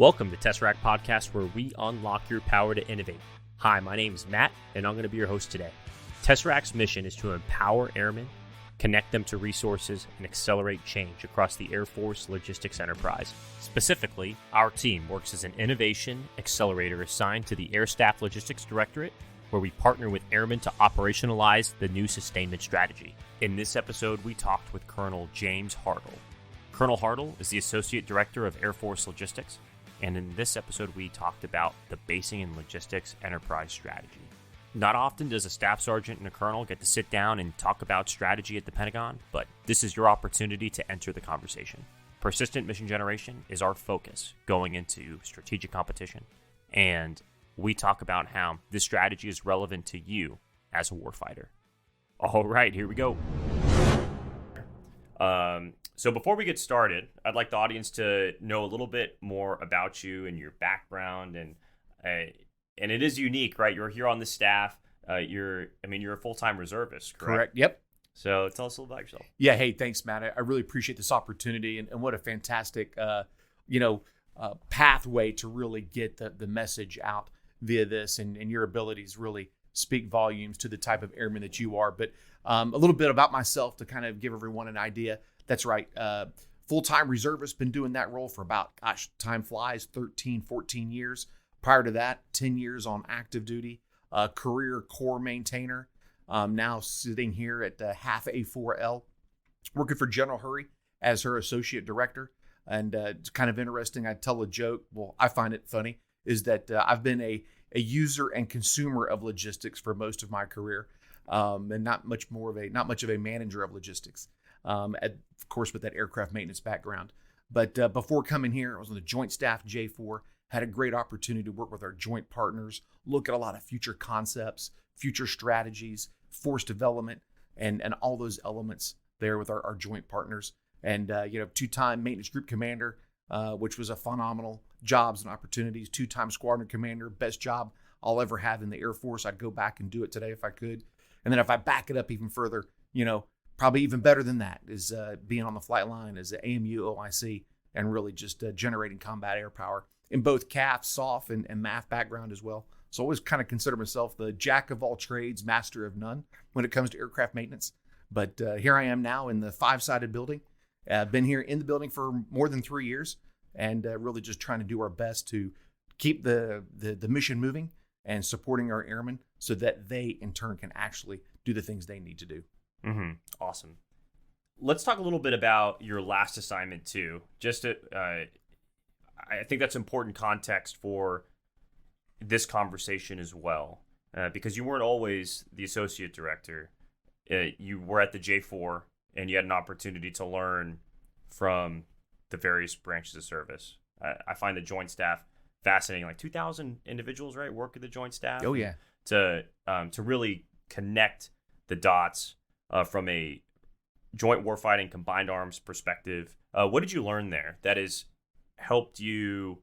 Welcome to Tesseract Podcast, where we unlock your power to innovate. Hi, my name is Matt, and I'm going to be your host today. Tesseract's mission is to empower airmen, connect them to resources, and accelerate change across the Air Force logistics enterprise. Specifically, our team works as an innovation accelerator assigned to the Air Staff Logistics Directorate, where we partner with airmen to operationalize the new sustainment strategy. In this episode, we talked with Colonel James Hartle. Colonel Hartle is the Associate Director of Air Force Logistics, and in this episode, we talked about the basing and logistics enterprise strategy. Not often does a staff sergeant and a colonel get to sit down and talk about strategy at the Pentagon, but this is your opportunity to enter the conversation. Persistent mission generation is our focus going into strategic competition, and we talk about how this strategy is relevant to you as a warfighter. All right, here we go. So before we get started, I'd like the audience to know a little bit more about you and your background, and it is unique, right? You're here on the staff. You're a full-time reservist, correct? Correct. Yep. So tell us a little about yourself. Yeah. Hey, thanks, Matt. I really appreciate this opportunity, and what a fantastic, pathway to really get the message out via this, and your abilities really speak volumes to the type of airman that you are. But a little bit about myself to kind of give everyone an idea. That's right. Full-time reservist, been doing that role for about, time flies, 13, 14 years. Prior to that, 10 years on active duty, career corps maintainer. Now sitting here at half A4L, working for General Hurry as her associate director. And it's kind of interesting. I tell a joke. Well, I find it funny is that I've been a user and consumer of logistics for most of my career, and not much of a manager of logistics. Of course, with that aircraft maintenance background. But before coming here, I was on the Joint Staff J4, had a great opportunity to work with our joint partners, look at a lot of future concepts, future strategies, force development, and all those elements there with our joint partners. And, two-time maintenance group commander, which was a phenomenal jobs and opportunities, two-time squadron commander, best job I'll ever have in the Air Force. I'd go back and do it today if I could. And then if I back it up even further, probably even better than that is being on the flight line as an AMU OIC and really just generating combat air power in both CAF, SOF, and MAF background as well. So I always kind of consider myself the jack of all trades, master of none when it comes to aircraft maintenance. But here I am now in the 5-sided building. I've been here in the building for more than 3 years, and really just trying to do our best to keep the mission moving and supporting our airmen so that they in turn can actually do the things they need to do. Mm-hmm. Awesome. Let's talk a little bit about your last assignment too. I think that's important context for this conversation as well, because you weren't always the associate director. You were at the J4, and you had an opportunity to learn from the various branches of service. I find the joint staff fascinating. Like 2,000 individuals, right, work at the joint staff. Oh yeah. To really connect the dots from a joint warfighting combined arms perspective. What did you learn there that has helped you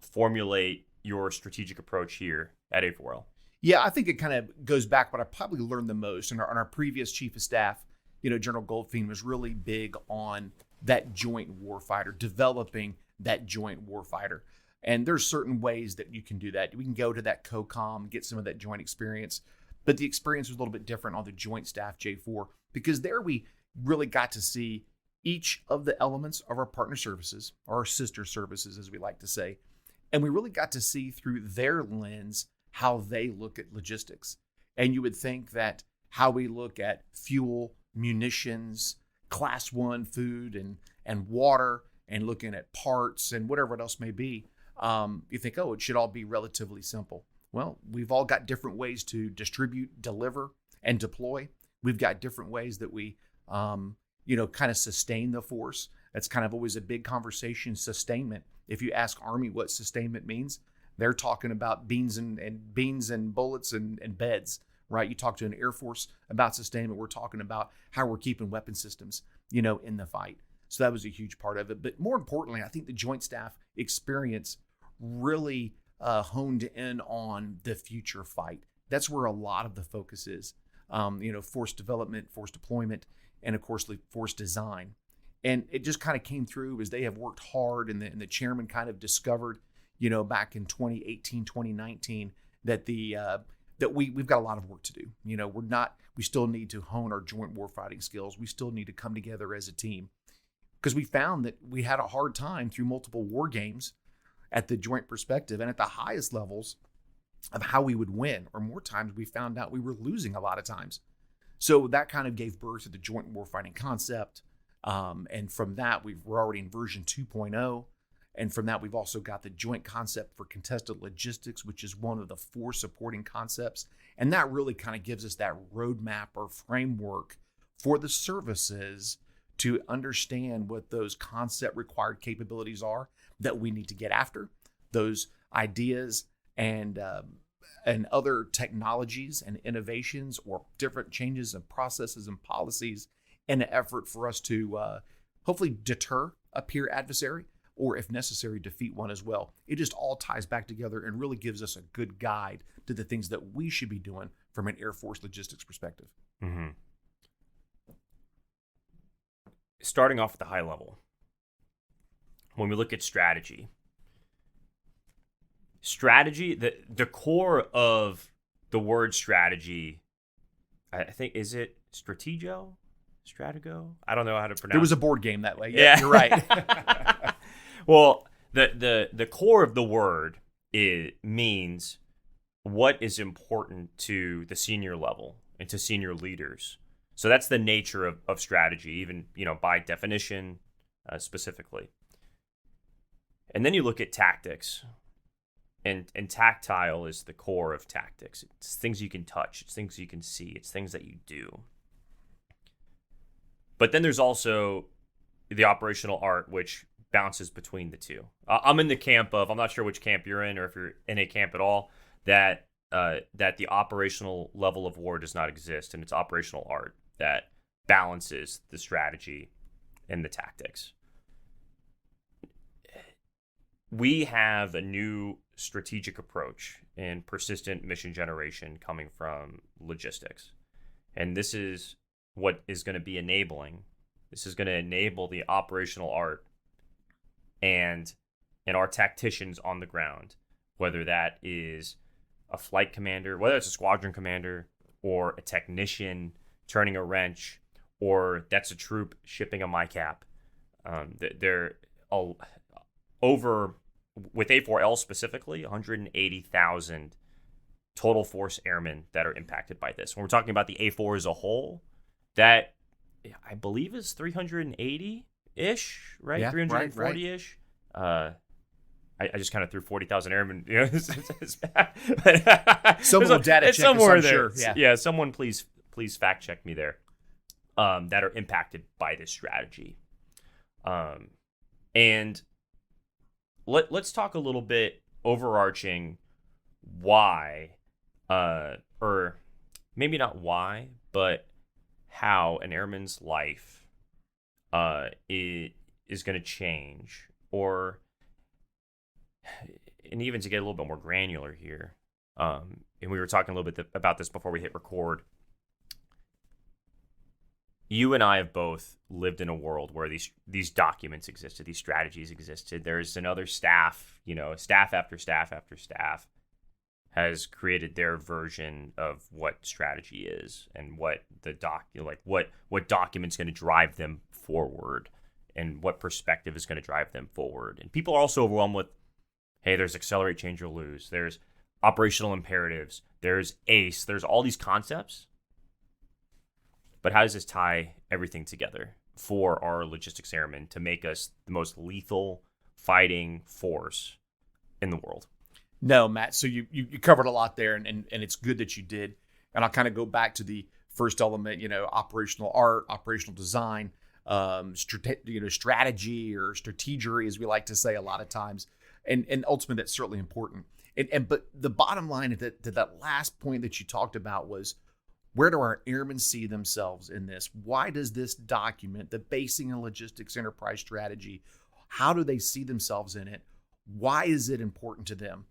formulate your strategic approach here at A4L? Yeah, I think it kind of goes back, but I probably learned the most. And our previous chief of staff, General Goldfein, was really big on that joint warfighter, developing that joint warfighter. And there's certain ways that you can do that. We can go to that COCOM, get some of that joint experience. But the experience was a little bit different on the Joint Staff J4, because there we really got to see each of the elements of our partner services, or our sister services, as we like to say. And we really got to see through their lens how they look at logistics. And you would think that how we look at fuel, munitions, class 1 food and water, and looking at parts and whatever else may be, you think, it should all be relatively simple. Well, we've all got different ways to distribute, deliver, and deploy. We've got different ways that we, kind of sustain the force. That's kind of always a big conversation, sustainment. If you ask Army what sustainment means, they're talking about beans and bullets and beds, right? You talk to an Air Force about sustainment, we're talking about how we're keeping weapon systems, in the fight. So that was a huge part of it. But more importantly, I think the Joint Staff experience really honed in on the future fight. That's where a lot of the focus is. Force development, force deployment, and of course the force design. And it just kind of came through as they have worked hard, and the chairman kind of discovered back in 2018, 2019, that we've got a lot of work to do. We still need to hone our joint warfighting skills. We still need to come together as a team, because we found that we had a hard time through multiple war games at the joint perspective and at the highest levels of how we would win, or more times we found out we were losing a lot of times. So that kind of gave birth to the joint warfighting concept. And from that, we're already in version 2.0. And from that, we've also got the joint concept for contested logistics, which is one of the 4 supporting concepts. And that really kind of gives us that roadmap or framework for the services to understand what those concept required capabilities are that we need to get after, those ideas and other technologies and innovations or different changes in processes and policies in an effort for us to hopefully deter a peer adversary, or if necessary, defeat one as well. It just all ties back together and really gives us a good guide to the things that we should be doing from an Air Force logistics perspective. Mm-hmm. Starting off at the high level, when we look at strategy, the core of the word strategy, I think, is it stratego? I don't know how to pronounce it. There was a board game that way. Yeah. You're right. Well, the core of the word means what is important to the senior level and to senior leaders. So that's the nature of strategy, even by definition, specifically. And then you look at tactics, and tactile is the core of tactics. It's things you can touch, it's things you can see, it's things that you do. But then there's also the operational art, which bounces between the two. I'm in the camp of, I'm not sure which camp you're in, or if you're in a camp at all, that the operational level of war does not exist, and it's operational art that balances the strategy and the tactics. We have a new strategic approach in persistent mission generation coming from logistics. And this is what is going to be enabling. This is going to enable the operational art and our tacticians on the ground, whether that is a flight commander, whether it's a squadron commander, or a technician turning a wrench, or that's a troop shipping a MICAP. They're over, with A4L specifically, 180,000 total force airmen that are impacted by this. When we're talking about the A4 as a whole, that I believe is 380-ish, right? Yeah, 340-ish. Right. I just kind of threw 40,000 airmen. Someone will data check somewhere us, I'm there. sure. Yeah, someone please fact check me there. That are impacted by this strategy. And let's talk a little bit overarching why, or maybe not why, but how an airman's life is going to change, and even to get a little bit more granular here. And we were talking a little bit about this before we hit record. You and I have both lived in a world where these documents existed, these strategies existed. There's another staff, staff after staff after staff has created their version of what strategy is and what what document's going to drive them forward and what perspective is going to drive them forward. And people are also overwhelmed with, hey, there's accelerate, change, or lose. There's operational imperatives. There's ACE. There's all these concepts. But how does this tie everything together for our logistics airmen to make us the most lethal fighting force in the world? No, Matt. So you covered a lot there, and it's good that you did. And I'll kind of go back to the first element, operational art, operational design, strategy or strategery, as we like to say a lot of times. And ultimately, that's certainly important. But the bottom line to that last point that you talked about was, where do our airmen see themselves in this? Why does this document, the Basing and Logistics Enterprise Strategy, how do they see themselves in it? Why is it important to them?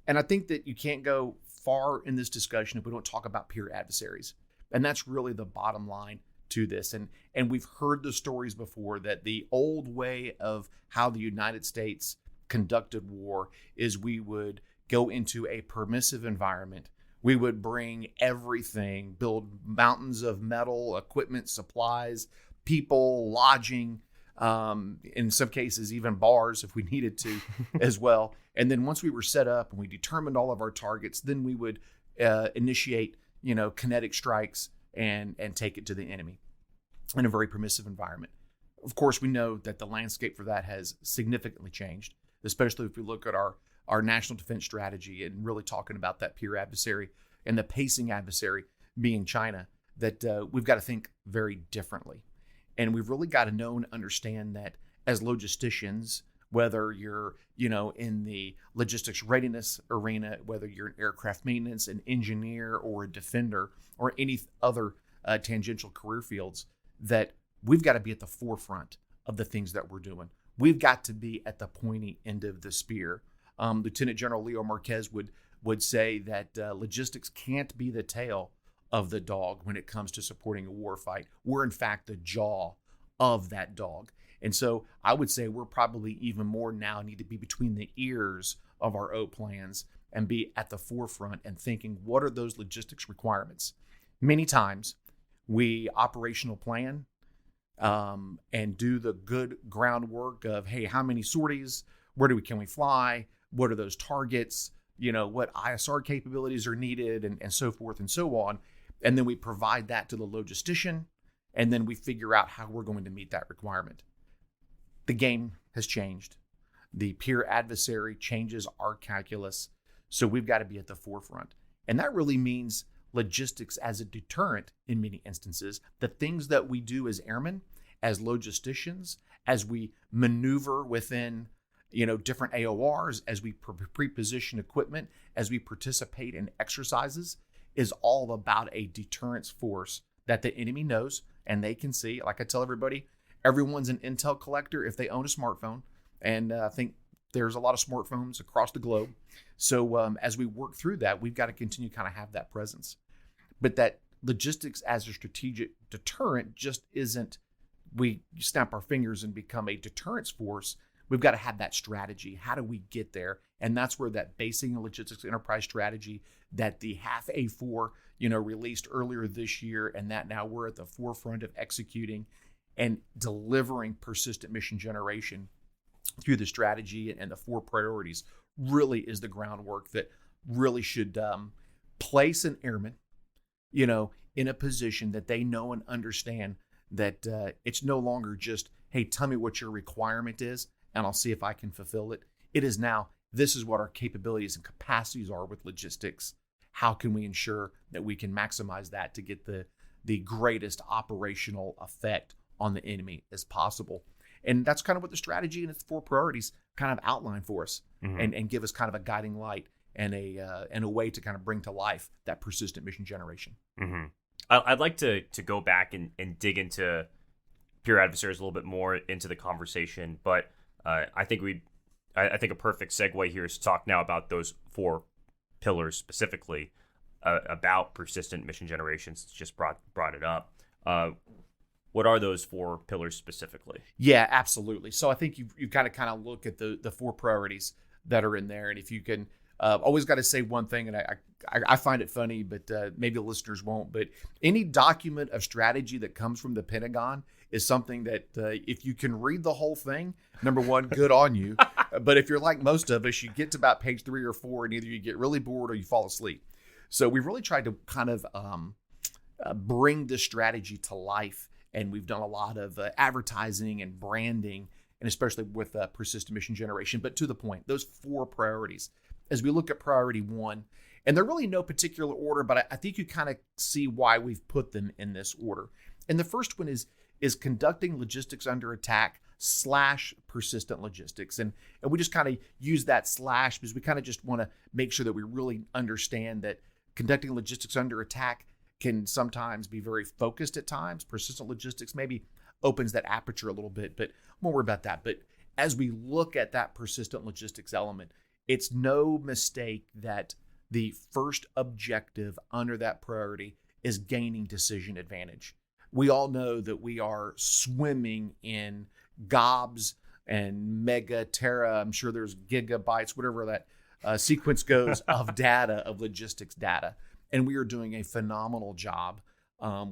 And I think that you can't go far in this discussion if we don't talk about peer adversaries. And that's really the bottom line to this. And we've heard the stories before that the old way of how the United States conducted war is we would go into a permissive environment. We would bring everything, build mountains of metal, equipment, supplies, people, lodging, in some cases, even bars if we needed to as well. And then once we were set up and we determined all of our targets, then we would initiate, kinetic strikes and take it to the enemy in a very permissive environment. Of course, we know that the landscape for that has significantly changed, especially if we look at our national defense strategy and really talking about that peer adversary and the pacing adversary being China, that we've got to think very differently. And we've really got to know and understand that as logisticians, whether you're, in the logistics readiness arena, whether you're an aircraft maintenance, an engineer, or a defender, or any other tangential career fields, that we've got to be at the forefront of the things that we're doing. We've got to be at the pointy end of the spear. Lieutenant General Leo Marquez would say that logistics can't be the tail of the dog when it comes to supporting a war fight. We're in fact the jaw of that dog. And so I would say we're probably even more now need to be between the ears of our O plans and be at the forefront and thinking, what are those logistics requirements? Many times we operational plan and do the good groundwork of, hey, how many sorties? Can we fly? What are those targets? What ISR capabilities are needed and so forth and so on. And then we provide that to the logistician, and then we figure out how we're going to meet that requirement. The game has changed. The peer adversary changes our calculus. So we've got to be at the forefront. And that really means logistics as a deterrent in many instances. The things that we do as airmen, as logisticians, as we maneuver within different AORs, as we pre-position equipment, as we participate in exercises, is all about a deterrence force that the enemy knows and they can see. Like I tell everybody, everyone's an intel collector if they own a smartphone. And I think there's a lot of smartphones across the globe. So as we work through that, we've got to continue to kind of have that presence. But that logistics as a strategic deterrent just isn't, we snap our fingers and become a deterrence force. We've got to have that strategy. How do we get there? And that's where that basing and logistics enterprise strategy that the half A4, released earlier this year, and that now we're at the forefront of executing and delivering persistent mission generation through the strategy and the 4 priorities really is the groundwork that really should place an airman, in a position that they know and understand that it's no longer just, hey, tell me what your requirement is, and I'll see if I can fulfill it. It is now, this is what our capabilities and capacities are with logistics. How can we ensure that we can maximize that to get the greatest operational effect on the enemy as possible? And that's kind of what the strategy and its 4 priorities kind of outline for us, and give us kind of a guiding light and a way to kind of bring to life that persistent mission generation. I'd like to go back and dig into peer adversaries a little bit more into the conversation, but I think a perfect segue here is to talk now about those 4 pillars specifically, about persistent mission generations. Just brought it up. What are those 4 pillars specifically? Yeah, absolutely. So I think you've got to kind of look at the 4 priorities that are in there. And if you can, always got to say one thing, and I find it funny, but maybe the listeners won't, but any document of strategy that comes from the Pentagon is something that if you can read the whole thing, number one, good on you. But if you're like most of us, you get to about page 3 or 4 and either you get really bored or you fall asleep. So we've really tried to kind of bring this strategy to life. And we've done a lot of advertising and branding, and especially with persistent mission generation. But to the point, those 4 priorities, as we look at priority 1, and they're really no particular order, but I think you kind of see why we've put them in this order. And the first one is conducting logistics under attack / persistent logistics. And we just kind of use that / because we kind of just want to make sure that we really understand that conducting logistics under attack can sometimes be very focused at times. Persistent logistics maybe opens that aperture a little bit, but won't worry about that. But as we look at that persistent logistics element, it's no mistake that the first objective under that priority is gaining decision advantage. We all know that we are swimming in gobs and mega, tera, I'm sure there's gigabytes, whatever that sequence goes of data, of logistics data. And we are doing a phenomenal job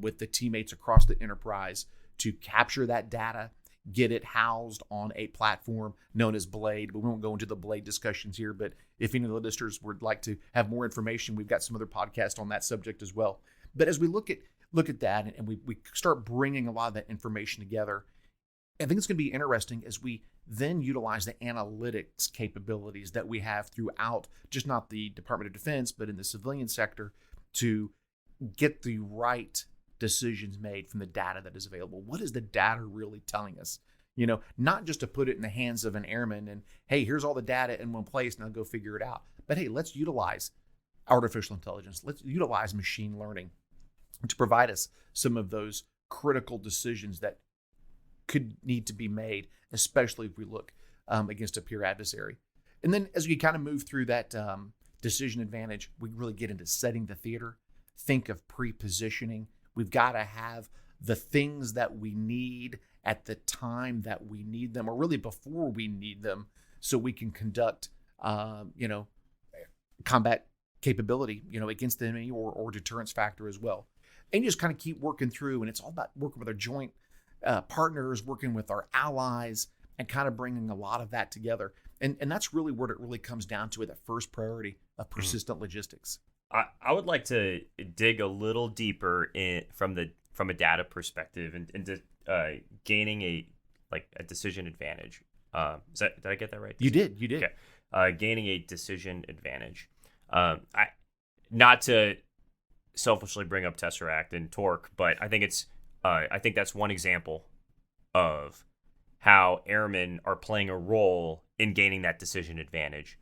with the teammates across the enterprise to capture that data, get it housed on a platform known as Blade. We won't go into the Blade discussions here, but if any of the listeners would like to have more information, we've got some other podcasts on that subject as well. But as we look at that and we start bringing a lot of that information together, I think it's going to be interesting as we then utilize the analytics capabilities that we have throughout, just not the Department of Defense, but in the civilian sector, to get the right decisions made from the data that is available. What is the data really telling us? Not just to put it in the hands of an airman and, hey, here's all the data in one place, now go figure it out. But hey, let's utilize artificial intelligence. Let's utilize machine learning to provide us some of those critical decisions that could need to be made, especially if we look against a peer adversary. And then as we kind of move through that decision advantage, we really get into setting the theater, think of pre-positioning. We've got to have the things that we need at the time that we need them, or really before we need them, so we can conduct, combat capability, against the enemy or deterrence factor as well. And you just kind of keep working through, and it's all about working with our joint partners, working with our allies, and kind of bringing a lot of that together. And that's really what it really comes down to, that first priority of persistent logistics. I would like to dig a little deeper from a data perspective and gaining a decision advantage. Did I get that right? You did. Okay. Gaining a decision advantage. Not to selfishly bring up Tesseract and Torque, but I think that's one example of how airmen are playing a role in gaining that decision advantage.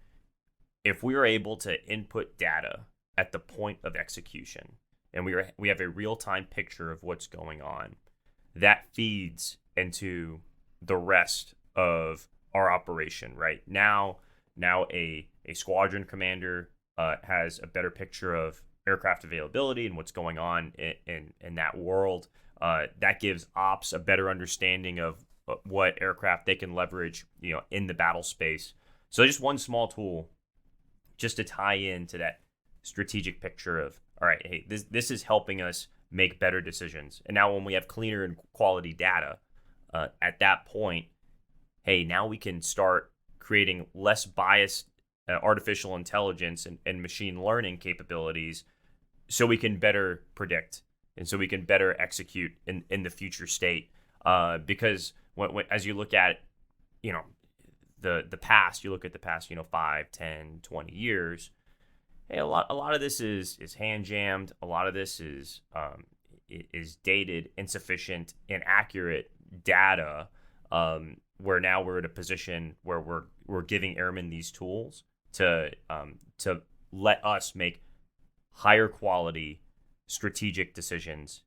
If we are able to input data at the point of execution, and we have a real-time picture of what's going on, that feeds into the rest of our operation. Right now a squadron commander has a better picture of aircraft availability and what's going on in that world. That gives ops a better understanding of what aircraft they can leverage, in the battle space. So just one small tool, just to tie into that strategic picture of, all right, hey, this is helping us make better decisions. And now when we have cleaner and quality data, at that point, hey, now we can start creating less biased artificial intelligence and machine learning capabilities, so we can better predict and so we can better execute in the future state. Because when as you look at, the past, you look at the past, 5, 10, 20 years, hey, a lot of this is hand jammed. A lot of this is dated, insufficient, inaccurate data. Where now we're at a position where we're giving airmen these tools to let us make higher quality strategic decisions,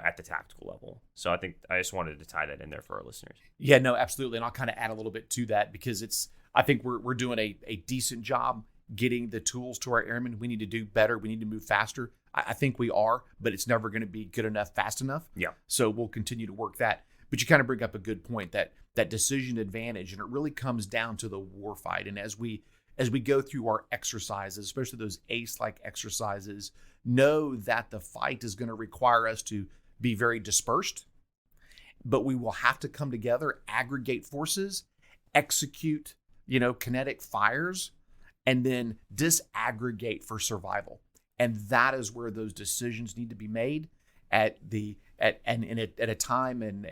at the tactical level. So I just wanted to tie that in there for our listeners. Yeah, no, absolutely. And I'll kind of add a little bit to that, because I think we're doing a decent job getting the tools to our airmen. We need to do better. We need to move faster. I think we are, but it's never going to be good enough, fast enough. Yeah. So we'll continue to work that. But you kind of bring up a good point, that decision advantage, and it really comes down to the warfight. And as we go through our exercises, especially those ACE-like exercises, know that the fight is going to require us to be very dispersed, but we will have to come together, aggregate forces, execute, kinetic fires, and then disaggregate for survival. And that is where those decisions need to be made at a time and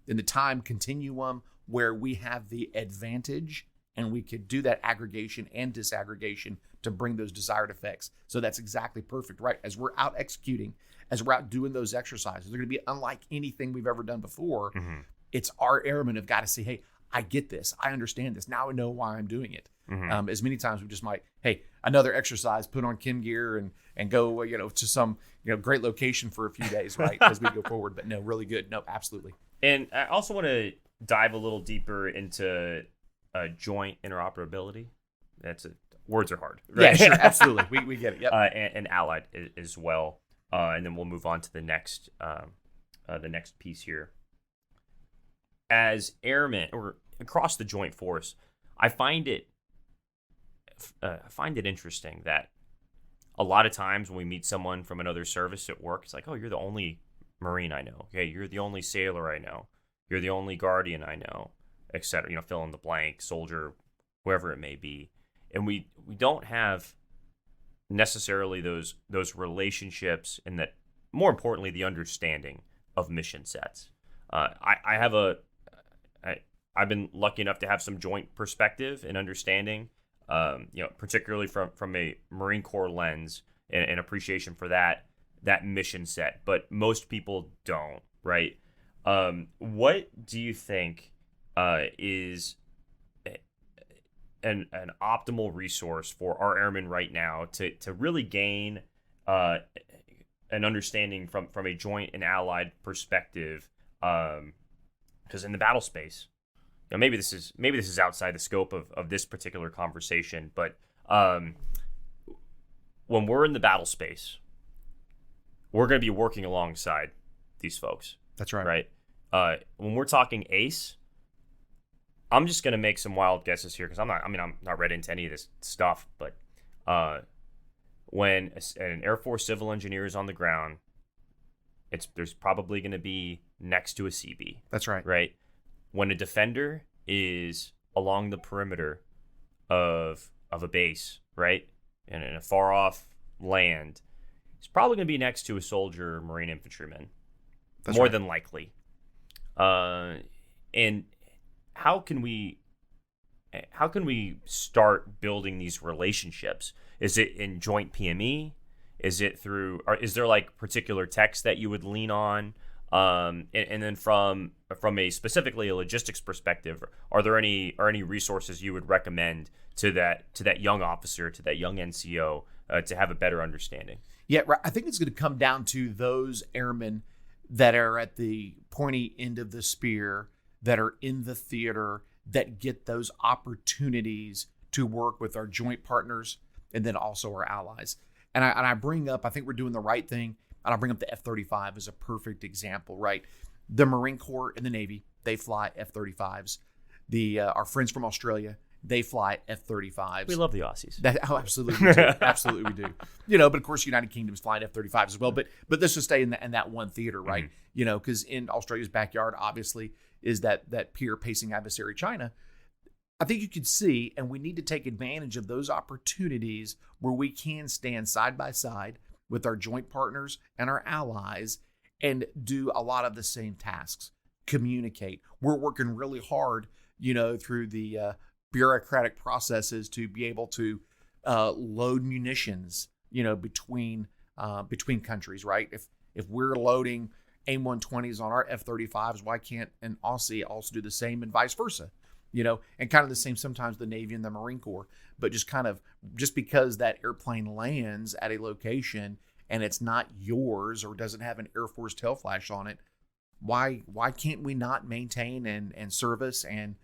in the time continuum where we have the advantage, and we could do that aggregation and disaggregation to bring those desired effects. So that's exactly perfect, right? As we're out executing, as we're out doing those exercises, they're going to be unlike anything we've ever done before. Mm-hmm. It's our airmen have got to say, hey, I get this. I understand this. Now I know why I'm doing it. Mm-hmm. As many times we just might, hey, another exercise, put on chem gear and go, to some, great location for a few days, right? As we go forward. But no, really good. No, absolutely. And I also want to dive a little deeper into joint interoperability. Words are hard, right? Yeah, sure, absolutely. We get it. Yep. And allied as well. And then we'll move on to the next piece here. As airmen, or across the joint force, I find it interesting that a lot of times when we meet someone from another service at work, it's like, oh, you're the only Marine I know. Okay, you're the only sailor I know. You're the only Guardian I know, etc. Fill in the blank, soldier, whoever it may be. And we don't have necessarily those relationships, and that, more importantly, the understanding of mission sets. I've been lucky enough to have some joint perspective and understanding, particularly from a Marine Corps lens and appreciation for that mission set. But most people don't, right? What do you think is an optimal resource for our airmen right now to really gain an understanding from a joint and allied perspective? Because in the battle space, maybe this is outside the scope of this particular conversation, but when we're in the battle space, we're going to be working alongside these folks. That's right. Right. When we're talking ACE, I'm just going to make some wild guesses here because I'm not read into any of this stuff, but when an Air Force civil engineer is on the ground, there's probably going to be next to a CB. That's right. Right. When a defender is along the perimeter of a base, right, and in a far off land, he's probably going to be next to a soldier or Marine infantryman. That's more than likely. And how can we start building these relationships? Is it in joint PME? Is it through, or is there like particular text that you would lean on? And then from a specifically a logistics perspective, are there any resources you would recommend to that young officer, to that young NCO, to have a better understanding? Yeah, I think it's going to come down to those airmen that are at the pointy end of the spear, that are in the theater, that get those opportunities to work with our joint partners and then also our allies. And I bring up, I think we're doing the right thing, and I'll bring up the F-35 as a perfect example, right? The Marine Corps and the Navy, they fly F-35s. Our friends from Australia, they fly F-35s. We love the Aussies. Absolutely we do. Absolutely we do. But of course, United Kingdom's flying F-35s as well. But let's just stay in that one theater, right? Mm-hmm. Because in Australia's backyard, obviously, is that peer pacing adversary, China. I think you could see, and we need to take advantage of those opportunities where we can stand side by side with our joint partners and our allies and do a lot of the same tasks, communicate. We're working really hard, through the bureaucratic processes to be able to load munitions, between countries, right? If we're loading AIM-120s on our F-35s, why can't an Aussie also do the same, and vice versa? And kind of the same sometimes the Navy and the Marine Corps, but just because that airplane lands at a location and it's not yours or doesn't have an Air Force tail flash on it, why can't we not maintain and service and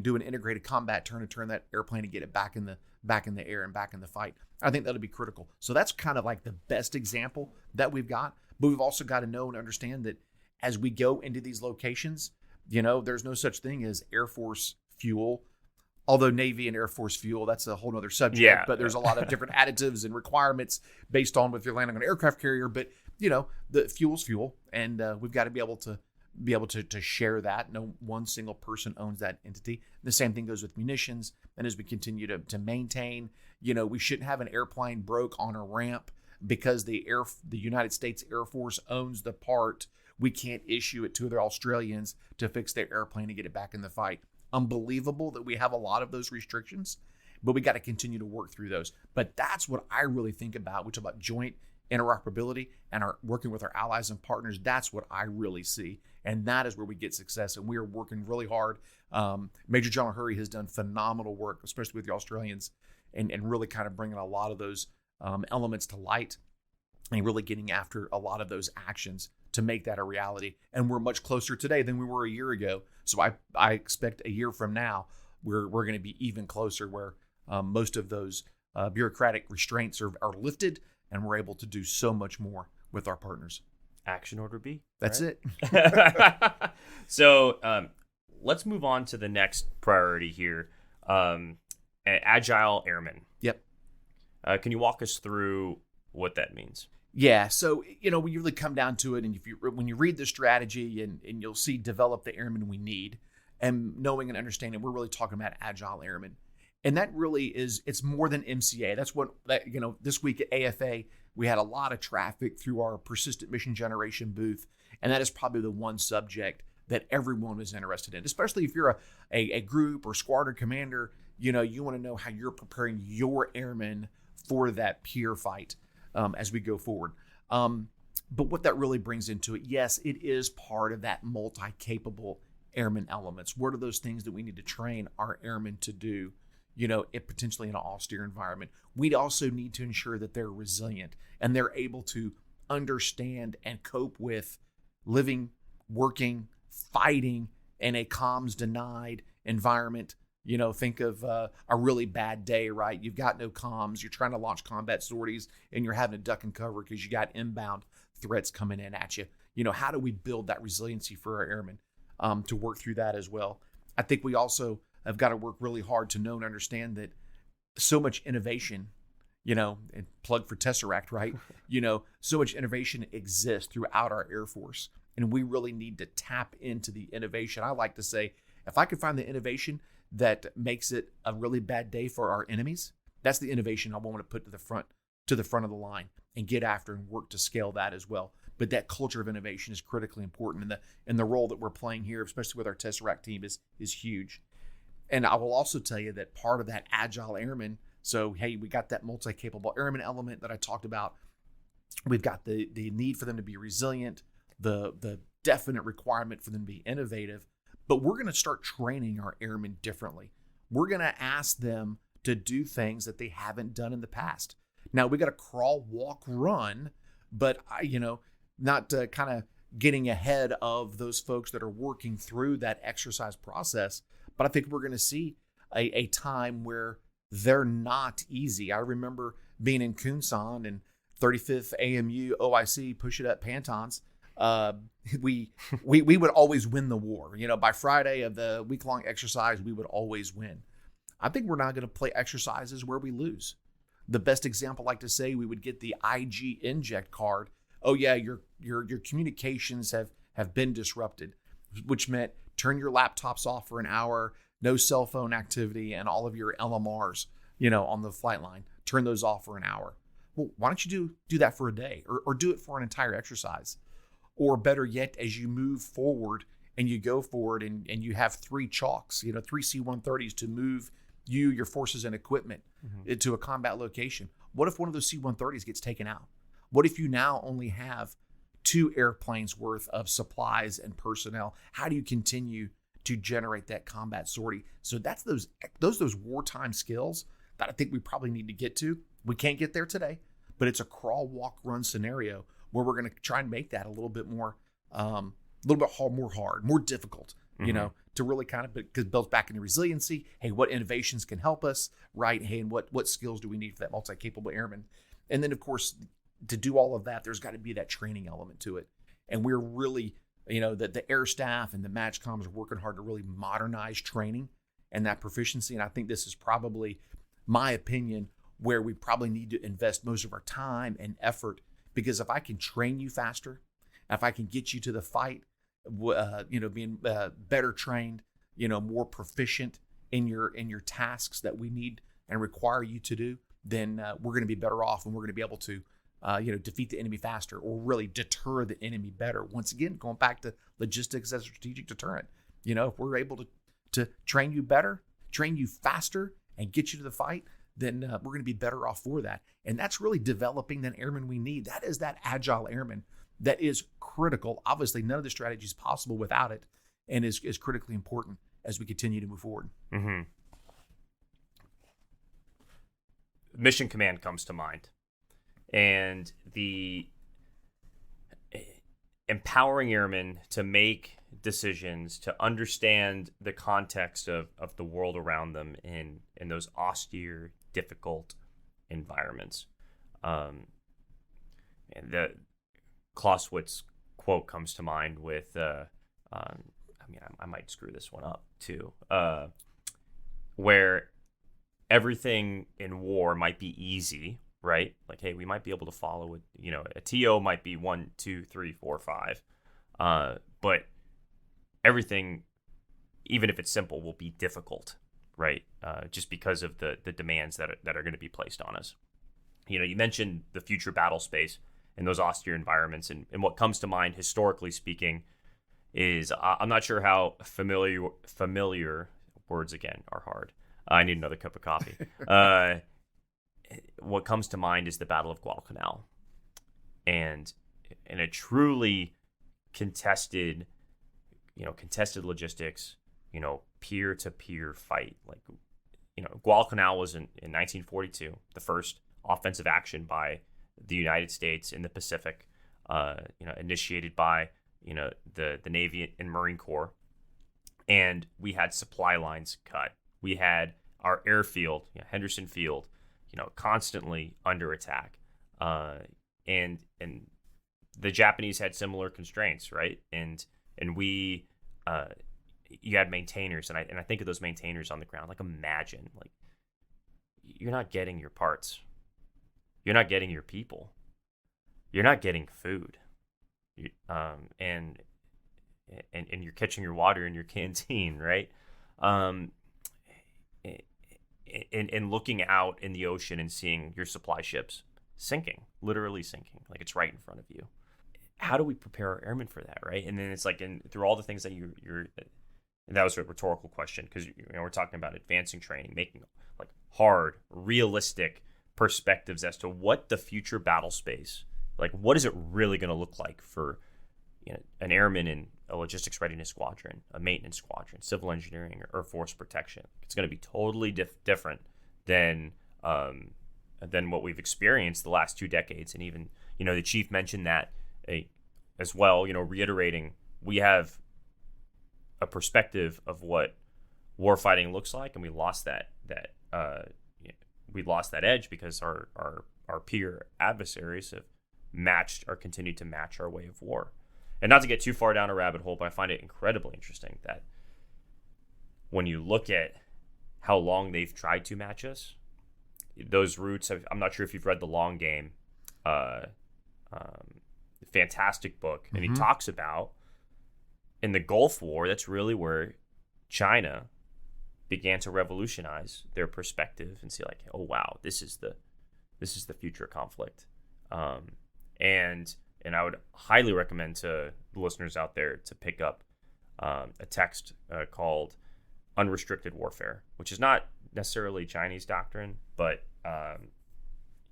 do an integrated combat turn that airplane and get it back in the air and back in the fight? I think that'll be critical. So that's kind of like the best example that we've got, but we've also got to know and understand that as we go into these locations, there's no such thing as Air Force fuel, although Navy and Air Force fuel, that's a whole nother subject. Yeah, but there's a lot of different additives and requirements based on if you're landing on an aircraft carrier. But the fuel's fuel, and we've got to be able to share that. No one single person owns that entity. The same thing goes with munitions. And as we continue to maintain, we shouldn't have an airplane broke on a ramp because the United States Air Force owns the part. We can't issue it to the Australians to fix their airplane and get it back in the fight. Unbelievable that we have a lot of those restrictions, but we got to continue to work through those. But that's what I really think about. We talk about joint interoperability and our working with our allies and partners. That's what I really see, and that is where we get success. And we are working really hard. Major General Hurry has done phenomenal work, especially with the Australians, and really kind of bringing a lot of those elements to light and really getting after a lot of those actions to make that a reality. And we're much closer today than we were a year ago. So I expect a year from now, we're going to be even closer, where most of those bureaucratic restraints are lifted, and we're able to do so much more with our partners. Action order B. That's right? it. So let's move on to the next priority here. Agile airmen. Yep. Can you walk us through what that means? Yeah. So, when you really come down to it, and when you read the strategy and you'll see develop the airmen we need, and knowing and understanding, we're really talking about agile airmen. And that really it's more than MCA. That's this week at AFA, we had a lot of traffic through our persistent mission generation booth. And that is probably the one subject that everyone was interested in, especially if you're a group or squadron commander. You want to know how you're preparing your airmen for that peer fight as we go forward. But what that really brings into it, yes, it is part of that multi-capable airman elements. What are those things that we need to train our airmen to do, potentially in an austere environment? We also need to ensure that they're resilient and they're able to understand and cope with living, working, fighting in a comms denied environment. Think of a really bad day, right? You've got no comms. You're trying to launch combat sorties and you're having to duck and cover because you got inbound threats coming in at you. How do we build that resiliency for our airmen to work through that as well? I think we also have got to work really hard to know and understand that so much innovation, and plug for Tesseract, right? So much innovation exists throughout our Air Force, and we really need to tap into the innovation. I like to say, if I could find the innovation that makes it a really bad day for our enemies, that's the innovation I want to put to the front of the line and get after and work to scale that as well. But that culture of innovation is critically important, and the role that we're playing here, especially with our Tesseract team, is huge. And I will also tell you that part of that agile airman, so hey, we got that multi-capable airman element that I talked about. We've got the need for them to be resilient, the definite requirement for them to be innovative. But we're going to start training our airmen differently. We're going to ask them to do things that they haven't done in the past. Now, we got to crawl, walk, run, but not kind of getting ahead of those folks that are working through that exercise process. But I think we're going to see a time where they're not easy. I remember being in Kunsan and 35th AMU OIC Push It Up Pantons. We would always win the war. By Friday of the week-long exercise, we would always win. I think we're not going to play exercises where we lose. The best example, I like to say, we would get the IG inject card. Oh yeah, your communications have been disrupted, which meant turn your laptops off for an hour, no cell phone activity, and all of your LMRs, on the flight line, turn those off for an hour. Well, why don't you do that for a day or do it for an entire exercise? Or better yet, as you move forward and you go forward and you have 3 chalks, 3 C-130s to move your forces and equipment into a combat location. What if one of those C-130s gets taken out? What if you now only have 2 airplanes worth of supplies and personnel? How do you continue to generate that combat sortie? So that's those wartime skills that I think we probably need to get to. We can't get there today, but it's a crawl, walk, run scenario where we're going to try and make that a little bit more hard, more difficult, to really kind of, because it builds back into resiliency. Hey, what innovations can help us, right? Hey, and what skills do we need for that multi-capable airman? And then, of course, to do all of that, there's got to be that training element to it. And we're really, the air staff and the MATCHCOMs are working hard to really modernize training and that proficiency. And I think this is probably, my opinion, where we probably need to invest most of our time and effort. Because if I can train you faster, if I can get you to the fight, being better trained, more proficient in your tasks that we need and require you to do, then we're going to be better off, and we're going to be able to, defeat the enemy faster or really deter the enemy better. Once again, going back to logistics as a strategic deterrent, if we're able to train you better, train you faster, and get you to the fight, then we're going to be better off for that. And that's really developing that airman we need. That is that agile airman that is critical. Obviously, none of the strategy is possible without it, and is critically important as we continue to move forward. Mm-hmm. Mission Command comes to mind. And the empowering airmen to make decisions, to understand the context of the world around them in those austere, difficult environments. And the Clausewitz quote comes to mind with I might screw this one up too, where everything in war might be easy, right? Like, hey, we might be able to follow it. A TO might be 1, 2, 3, 4, 5, but everything, even if it's simple, will be difficult, right? Just because of the demands that are going to be placed on us. You mentioned the future battle space and those austere environments, and what comes to mind historically speaking is I'm not sure how familiar words again are hard. I need another cup of coffee. What comes to mind is the Battle of Guadalcanal, and in a truly contested logistics, peer-to-peer fight. Like, Guadalcanal was in 1942, the first offensive action by the United States in the Pacific, initiated by the Navy and Marine Corps, and we had supply lines cut. We had our airfield, Henderson Field, constantly under attack, and the Japanese had similar constraints, right? And we, you had maintainers, and I think of those maintainers on the ground. Like, imagine, like, you're not getting your parts, you're not getting your people, you're not getting food, and you're catching your water in your canteen, right? And looking out in the ocean and seeing your supply ships sinking, literally sinking, like it's right in front of you. How do we prepare our airmen for that, right? And then it's like, through all the things that you're and that was a rhetorical question, because we're talking about advancing training, making like hard, realistic perspectives as to what the future battle space, like what is it really going to look like for an airman in a logistics readiness squadron, a maintenance squadron, civil engineering, or force protection. It's going to be totally different than what we've experienced the last 2 decades. And even, the chief mentioned that as well, reiterating, we have a perspective of what warfighting looks like, and we lost that edge because our peer adversaries have matched or continued to match our way of war. And not to get too far down a rabbit hole, but I find it incredibly interesting that when you look at how long they've tried to match us, those routes, I'm not sure if you've read The Long Game, fantastic book. And he talks about in the Gulf War, that's really where China began to revolutionize their perspective and see like, oh, wow, this is the future conflict. And I would highly recommend to the listeners out there to pick up a text called Unrestricted Warfare, which is not necessarily Chinese doctrine, but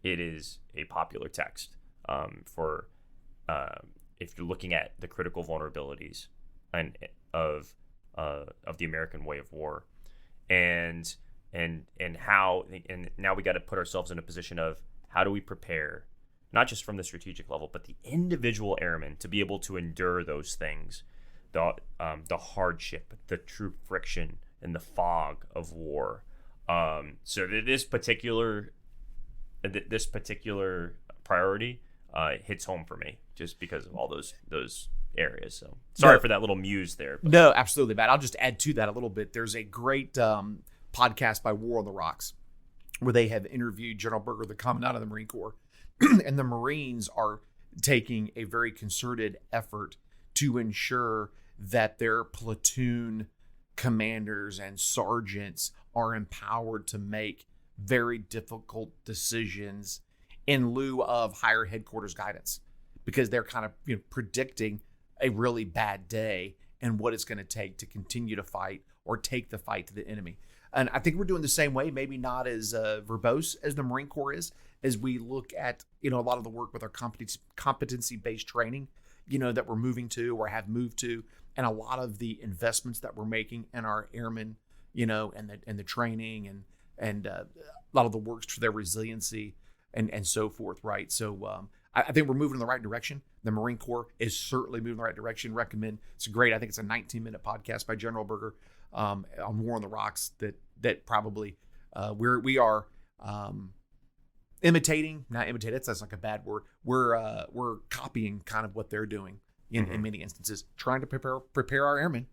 it is a popular text for if you're looking at the critical vulnerabilities of the American way of war, and how, and now we got to put ourselves in a position of how do we prepare, not just from the strategic level, but the individual airman to be able to endure those things, the hardship, the true friction, and the fog of war. So this particular priority hits home for me just because of all those areas. So sorry for that little muse there. But. No, absolutely, Matt. I'll just add to that a little bit. There's a great podcast by War on the Rocks where they have interviewed General Berger, the Commandant of the Marine Corps. And the Marines are taking a very concerted effort to ensure that their platoon commanders and sergeants are empowered to make very difficult decisions in lieu of higher headquarters guidance, because they're kind of predicting a really bad day and what it's going to take to continue to fight or take the fight to the enemy. And I think we're doing the same way, maybe not as verbose as the Marine Corps is, as we look at, a lot of the work with our competency-based training, that we're moving to or have moved to, and a lot of the investments that we're making in our airmen, and the training and a lot of the works for their resiliency and so forth, right? So I think we're moving in the right direction. The Marine Corps is certainly moving in the right direction. Recommend. It's great. I think it's a 19-minute podcast by General Berger on War on the Rocks that probably we are imitating, not imitate. That's like a bad word. We're copying kind of what they're doing in many instances, trying to prepare our airmen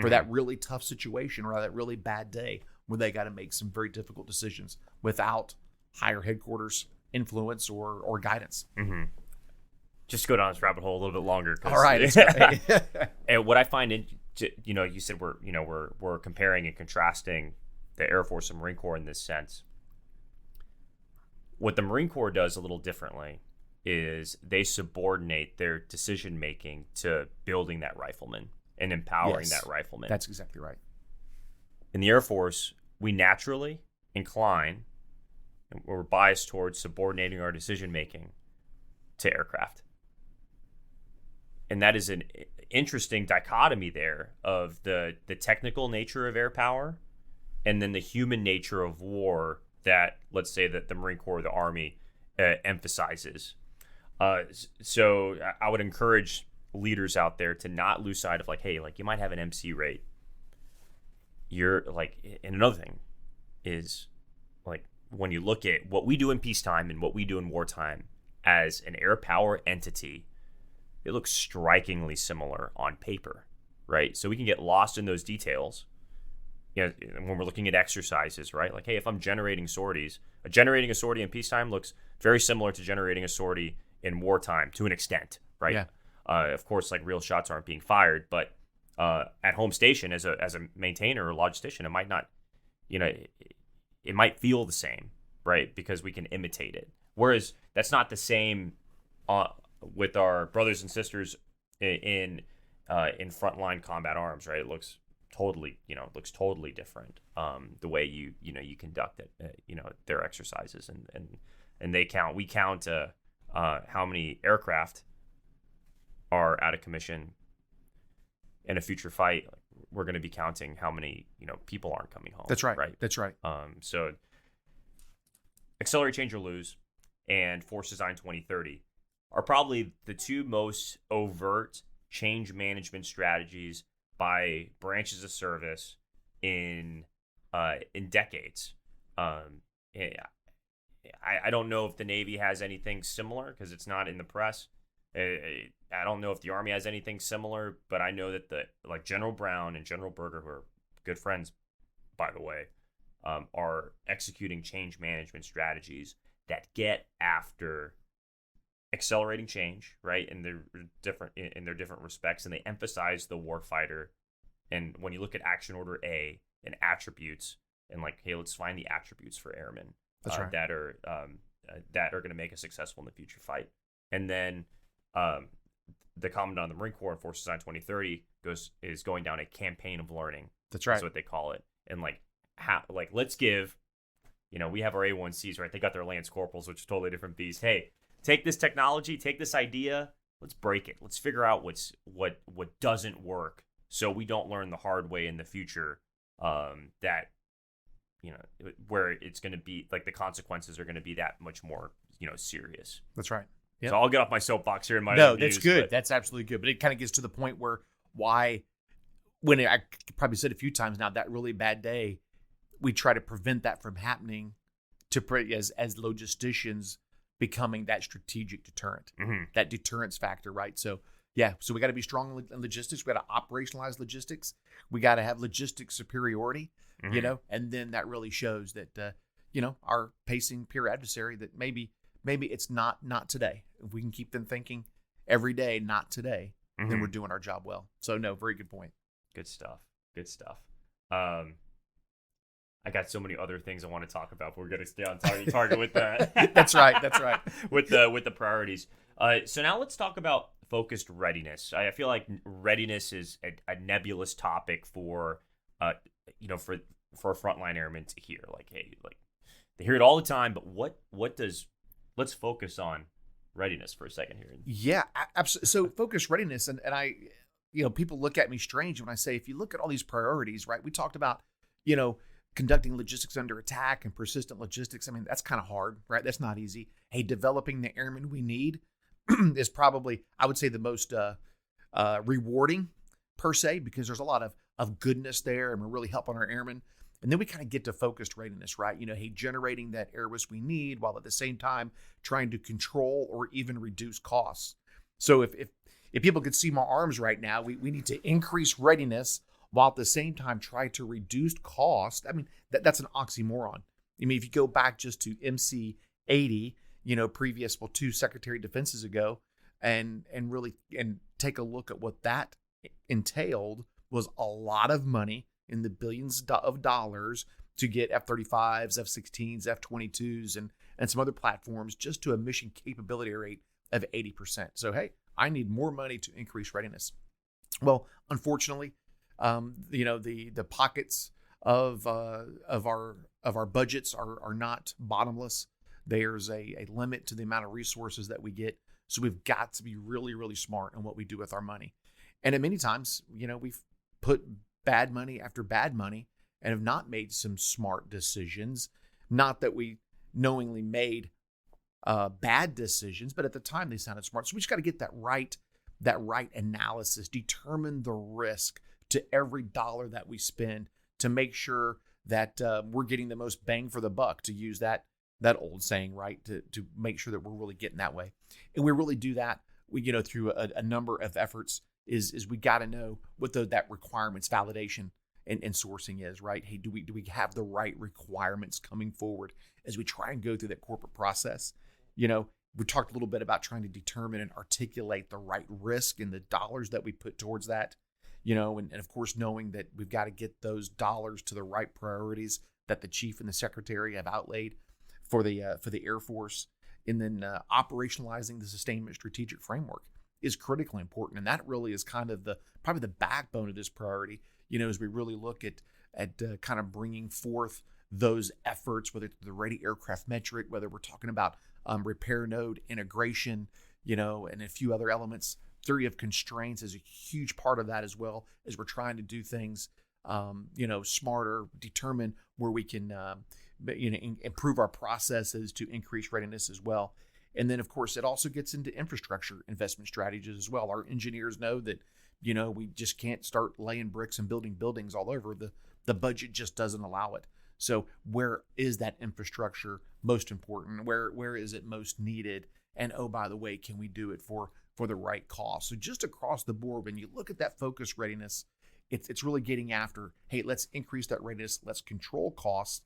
for that really tough situation or that really bad day where they got to make some very difficult decisions without higher headquarters influence or guidance. Mm-hmm. Just go down this rabbit hole a little bit longer. All right. And what I find, you said we're comparing and contrasting the Air Force and Marine Corps in this sense. What the Marine Corps does a little differently is they subordinate their decision making to building that rifleman and empowering that rifleman. That's exactly right. In the Air Force, we naturally incline, and we're biased towards subordinating our decision making to aircraft. And that is an interesting dichotomy there of the technical nature of air power and then the human nature of war that, let's say, that the Marine Corps or the Army emphasizes. So I would encourage leaders out there to not lose sight of hey, you might have an MC rate. You're and another thing is when you look at what we do in peacetime and what we do in wartime as an air power entity, it looks strikingly similar on paper, right? So we can get lost in those details. When we're looking at exercises, right? Hey, if I'm generating sorties, generating a sortie in peacetime looks very similar to generating a sortie in wartime to an extent, right? Yeah. Of course, real shots aren't being fired, but at home station as a maintainer or logistician, it might not, it might feel the same, right? Because we can imitate it. Whereas that's not the same with our brothers and sisters in frontline combat arms, right? It looks totally different. The way you conduct it, their exercises and we count how many aircraft are out of commission. In a future fight, we're going to be counting how many people aren't coming home. That's right. Right. That's right. So Accelerate, Change, or Lose and Force Design 2030 are probably the two most overt change management strategies by branches of service in decades. I don't know if the Navy has anything similar because it's not in the press. I don't know if the Army has anything similar, but I know that General Brown and General Berger, who are good friends, by the way, are executing change management strategies that get after accelerating change, right? And they're different in their different respects, and they emphasize the warfighter. And when you look at Action Order A and attributes, and hey, let's find the attributes for airmen that are going to make us successful in the future fight. And then the Commandant of the Marine Corps in Force Design 2030 is going down a campaign of learning. That's right. That's what they call it. And let's give, we have our A1Cs, right? They got their Lance Corporals, which is a totally different beast. Hey, take this technology, take this idea, let's break it. Let's figure out what doesn't work, so we don't learn the hard way in the future. That where it's going to be the consequences are going to be that much more serious. That's right. Yep. So I'll get off my soapbox here in my No, views, that's good. That's absolutely good. But it kind of gets to the point when I probably said a few times now, that really bad day, we try to prevent that from happening as logisticians becoming that strategic deterrent, that deterrence factor, right? So we got to be strong in logistics. We got to operationalize logistics. We got to have logistics superiority, and then that really shows that, our pacing peer adversary that maybe it's not today. If we can keep them thinking every day, not today, then we're doing our job well. So no, very good point. Good stuff. I got so many other things I want to talk about, but we're going to stay on target with that. That's right. with the priorities. So now let's talk about focused readiness. I feel like readiness is a nebulous topic for a frontline airman to hear. They hear it all the time, but let's focus on readiness for a second here. Yeah, absolutely. So focused readiness, and I, people look at me strange when I say, if you look at all these priorities, right? We talked about, conducting logistics under attack and persistent logistics. I mean, that's kind of hard, right? That's not easy. Hey, developing the airmen we need is probably, I would say, the most rewarding per se, because there's a lot of goodness there, and we're really helping our airmen. And then we kind of get to focused readiness, right? Hey, generating that airways we need while at the same time trying to control or even reduce costs. So if people could see my arms right now, we need to increase readiness while at the same time try to reduce cost. I mean, that's an oxymoron. I mean, if you go back just to MC-80, previous, 2 Secretary of Defenses ago, and really take a look at what that entailed, was a lot of money in the billions of dollars to get F-35s, F-16s, F-22s, and some other platforms just to a mission capability rate of 80%. So, hey, I need more money to increase readiness. Well, unfortunately, the pockets of our budgets are not bottomless. There's a limit to the amount of resources that we get. So we've got to be really, really smart on what we do with our money. And at many times, we've put bad money after bad money and have not made some smart decisions. Not that we knowingly made bad decisions, but at the time they sounded smart. So we just got to get that right analysis, determine the risk to every dollar that we spend to make sure that we're getting the most bang for the buck, to use that old saying, right? To make sure that we're really getting that way. And we really do that, through a number of efforts is we got to know what that requirements validation and sourcing is, right? Hey, do we have the right requirements coming forward as we try and go through that corporate process? We talked a little bit about trying to determine and articulate the right risk and the dollars that we put towards that, and of course, knowing that we've got to get those dollars to the right priorities that the chief and the secretary have outlaid for the Air Force. And then operationalizing the sustainment strategic framework is critically important. And that really is kind of probably the backbone of this priority, as we really look at kind of bringing forth those efforts, whether it's the ready aircraft metric, whether we're talking about repair node integration, and a few other elements. Theory of constraints is a huge part of that, as well as we're trying to do things, smarter, determine where we can, improve our processes to increase readiness as well. And then, of course, it also gets into infrastructure investment strategies as well. Our engineers know that, we just can't start laying bricks and building buildings all over. The budget just doesn't allow it. So where is that infrastructure most important? Where is it most needed? And oh, by the way, can we do it for the right cost? So just across the board, when you look at that focused readiness, it's really getting after, hey, let's increase that readiness, let's control costs.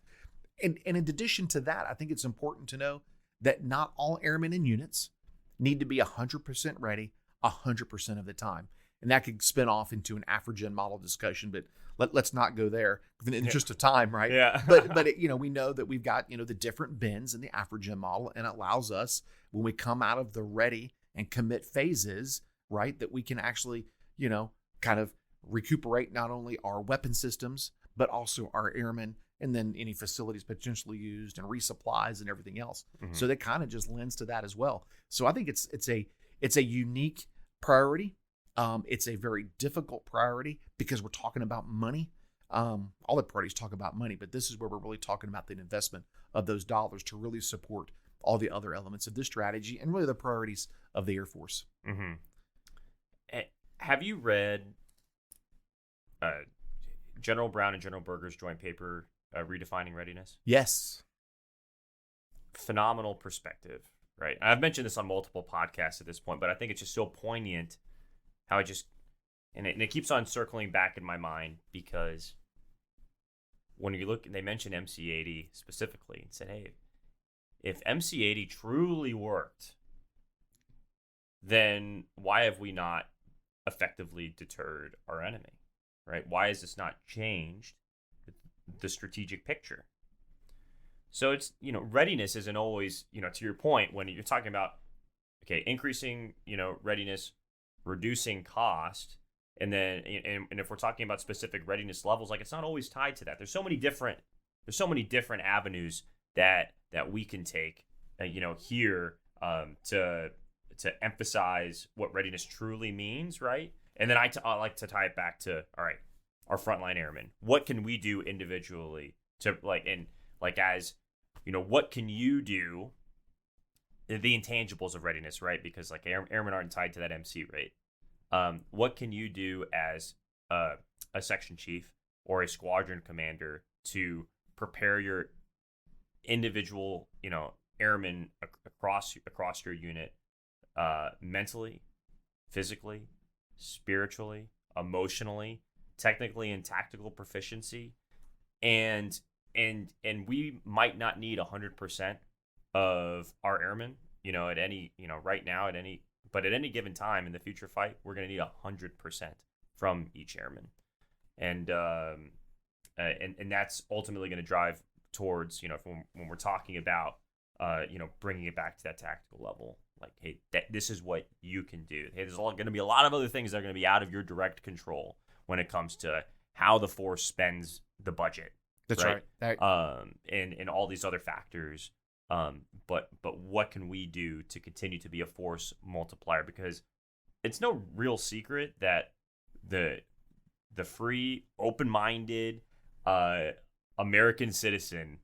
And in addition to that, I think it's important to know that not all airmen and units need to be 100% ready 100% of the time. And that could spin off into an AFRIGEN model discussion, but let's not go there in the interest of time, right? Yeah. but we know that we've got, the different bins in the AFRIGEN model, and it allows us, when we come out of the ready and commit phases, right, that we can actually, kind of recuperate not only our weapon systems, but also our airmen, and then any facilities potentially used, and resupplies and everything else. Mm-hmm. So that kind of just lends to that as well. So I think it's a unique priority. It's a very difficult priority because we're talking about money. All the priorities talk about money, but this is where we're really talking about the investment of those dollars to really support all the other elements of this strategy and really the priorities of the Air Force. Mm-hmm. Have you read General Brown and General Berger's joint paper, Redefining Readiness? Yes. Phenomenal perspective, right? I've mentioned this on multiple podcasts at this point, but I think it's just so poignant how it keeps on circling back in my mind, because when you look, they mentioned MC-80 specifically and said, hey, if MC-80 truly worked, then why have we not effectively deterred our enemy, right? Why has this not changed the strategic picture? So it's, readiness isn't always, to your point, when you're talking about, okay, increasing, readiness, reducing cost, and then and if we're talking about specific readiness levels, like, it's not always tied to that. There's so many different avenues that we can take, here to emphasize what readiness truly means, right? And then I like to tie it back to, all right, our frontline airmen. What can we do individually to as what can you do? The intangibles of readiness, right? Because airmen aren't tied to that MC rate. What can you do as a section chief or a squadron commander to prepare your individual, airmen across your unit, mentally, physically, spiritually, emotionally, technically and tactical proficiency, and we might not need 100% of our airmen, at any, right now but at any given time in the future fight, we're going to need 100% from each airman, and that's ultimately going to drive towards, when we're talking about, bringing it back to that tactical level. Like, hey, this is what you can do. Hey, there's going to be a lot of other things that are going to be out of your direct control when it comes to how the force spends the budget. That's right. And all these other factors. But what can we do to continue to be a force multiplier? Because it's no real secret that the free, open-minded American citizen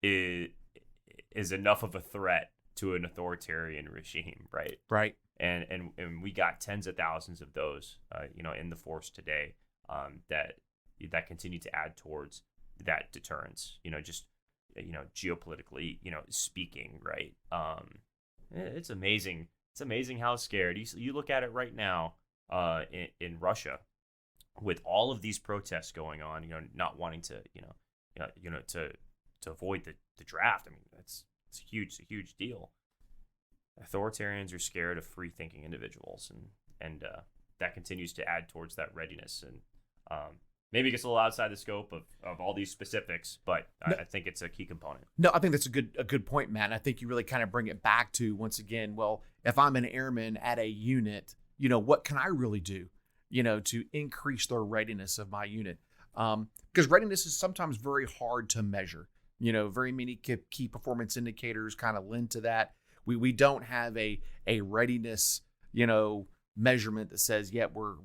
is enough of a threat to an authoritarian regime, right? Right. And we got tens of thousands of those, in the force today, that continue to add towards that deterrence. Just geopolitically, speaking, right? It's amazing. It's amazing how scared you look at it right now, in Russia, with all of these protests going on. Not wanting to, to avoid the draft. I mean, it's a huge deal. Authoritarians are scared of free thinking individuals, and that continues to add towards that readiness. And maybe it gets a little outside the scope of all these specifics, but I think it's a key component. No, I think that's a good point, Matt. And I think you really kind of bring it back to, once again, well, if I'm an airman at a unit, what can I really do, to increase the readiness of my unit? Because readiness is sometimes very hard to measure. Very many key performance indicators kind of lend to that. We don't have a readiness, measurement that says, yeah, we're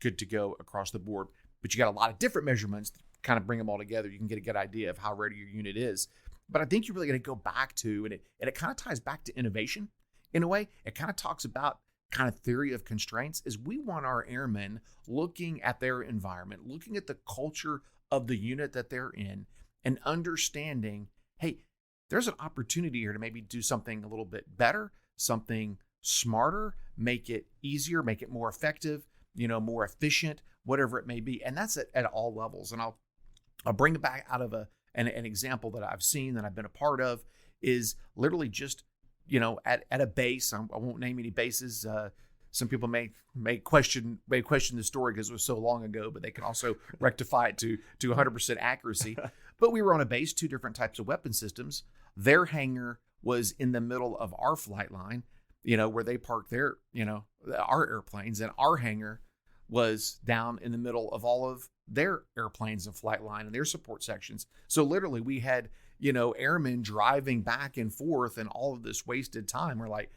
good to go across the board. But you got a lot of different measurements that kind of bring them all together. You can get a good idea of how ready your unit is. But I think you're really going to go back to, and it kind of ties back to innovation in a way. It kind of talks about kind of theory of constraints, is we want our airmen looking at their environment, looking at the culture of the unit that they're in, and understanding, hey, there's an opportunity here to maybe do something a little bit better, something smarter, make it easier, make it more effective, more efficient, whatever it may be. And that's at all levels. And I'll bring it back out of an example that I've seen, that I've been a part of, is literally just, at a base. I won't name any bases. Some people may question the story because it was so long ago, but they can also rectify it to 100% accuracy. But we were on a base, 2 different types of weapon systems. Their hangar was in the middle of our flight line, where they parked their, our airplanes, and our hangar was down in the middle of all of their airplanes and flight line and their support sections. So literally we had, airmen driving back and forth, and all of this wasted time. We're like,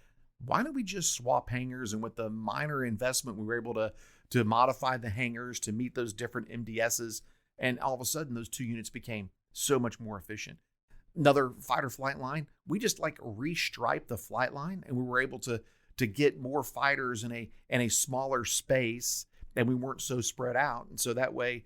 why don't we just swap hangars? And with the minor investment, we were able to modify the hangars to meet those different MDSs. And all of a sudden, those 2 units became so much more efficient. Another fighter flight line, we just restriped the flight line, and we were able to get more fighters in a smaller space, and we weren't so spread out. And so that way,